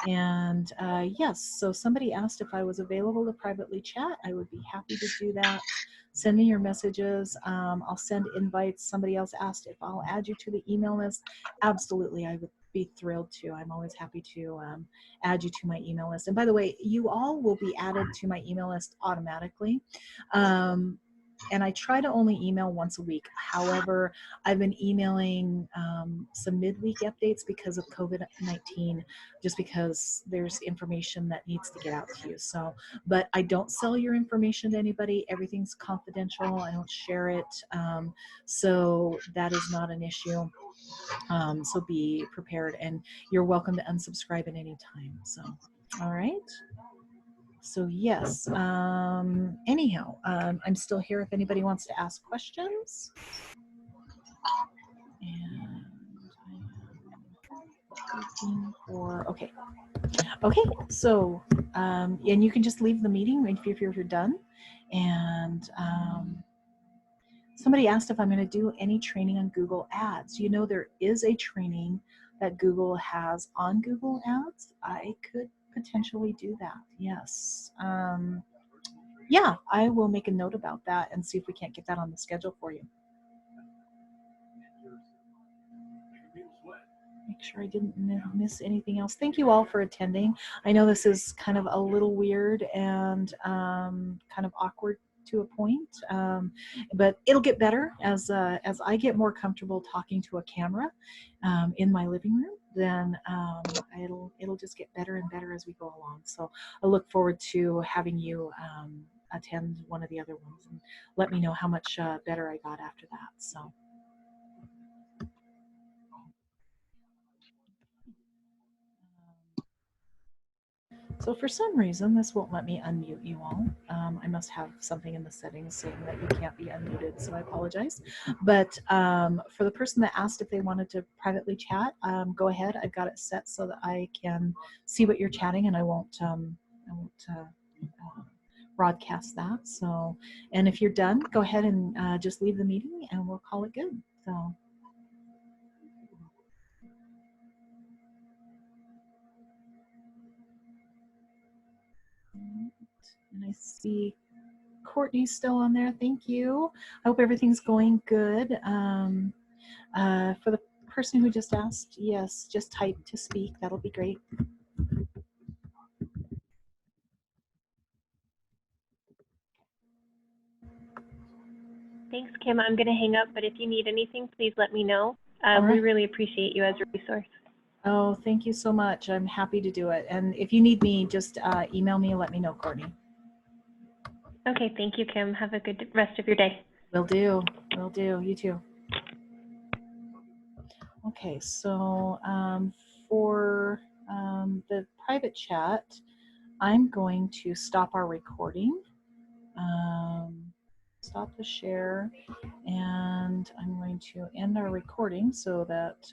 and yes, so somebody asked if I was available to privately chat. I would be happy to do that. Send me your messages. I'll send invites. Somebody else asked if I'll add you to the email list. Absolutely, I would be thrilled to. I'm always happy to add you to my email list. And by the way, you all will be added to my email list automatically. And I try to only email once a week. However, I've been emailing some midweek updates because of COVID-19, just because there's information that needs to get out to you. So, but I don't sell your information to anybody. Everything's confidential. I don't share it. So that is not an issue. So be prepared, and you're welcome to unsubscribe at any time. So, all right. So yes, anyhow, I'm still here if anybody wants to ask questions. And I am looking for, okay. Okay, so, and you can just leave the meeting if you're done. And somebody asked if I'm going to do any training on Google Ads. You know, there is a training that Google has on Google Ads. I could potentially do that, yes. Yeah, I will make a note about that and see if we can't get that on the schedule for you. Make sure I didn't miss anything else. Thank you all for attending. I know this is kind of a little weird and kind of awkward to a point, but it'll get better as I get more comfortable talking to a camera in my living room. Then it'll just get better and better as we go along. So I look forward to having you attend one of the other ones and let me know how much better I got after that. So for some reason, this won't let me unmute you all. I must have something in the settings saying that you can't be unmuted, so I apologize. But for the person that asked if they wanted to privately chat, go ahead. I've got it set so that I can see what you're chatting, and I won't broadcast that. So, and if you're done, go ahead and just leave the meeting, and we'll call it good. So. And I see Courtney's still on there. Thank you. I hope everything's going good. For the person who just asked, yes, just type to speak. That'll be great. Thanks, Kim. I'm going to hang up, but if you need anything, please let me know. Right. We really appreciate you as a resource. Oh, thank you so much. I'm happy to do it. And if you need me, just email me and let me know, Courtney. Okay, thank you, Kim. Have a good rest of your day. Will do. Will do. You too. Okay, so for the private chat, I'm going to stop our recording. Stop the share, and I'm going to end our recording so that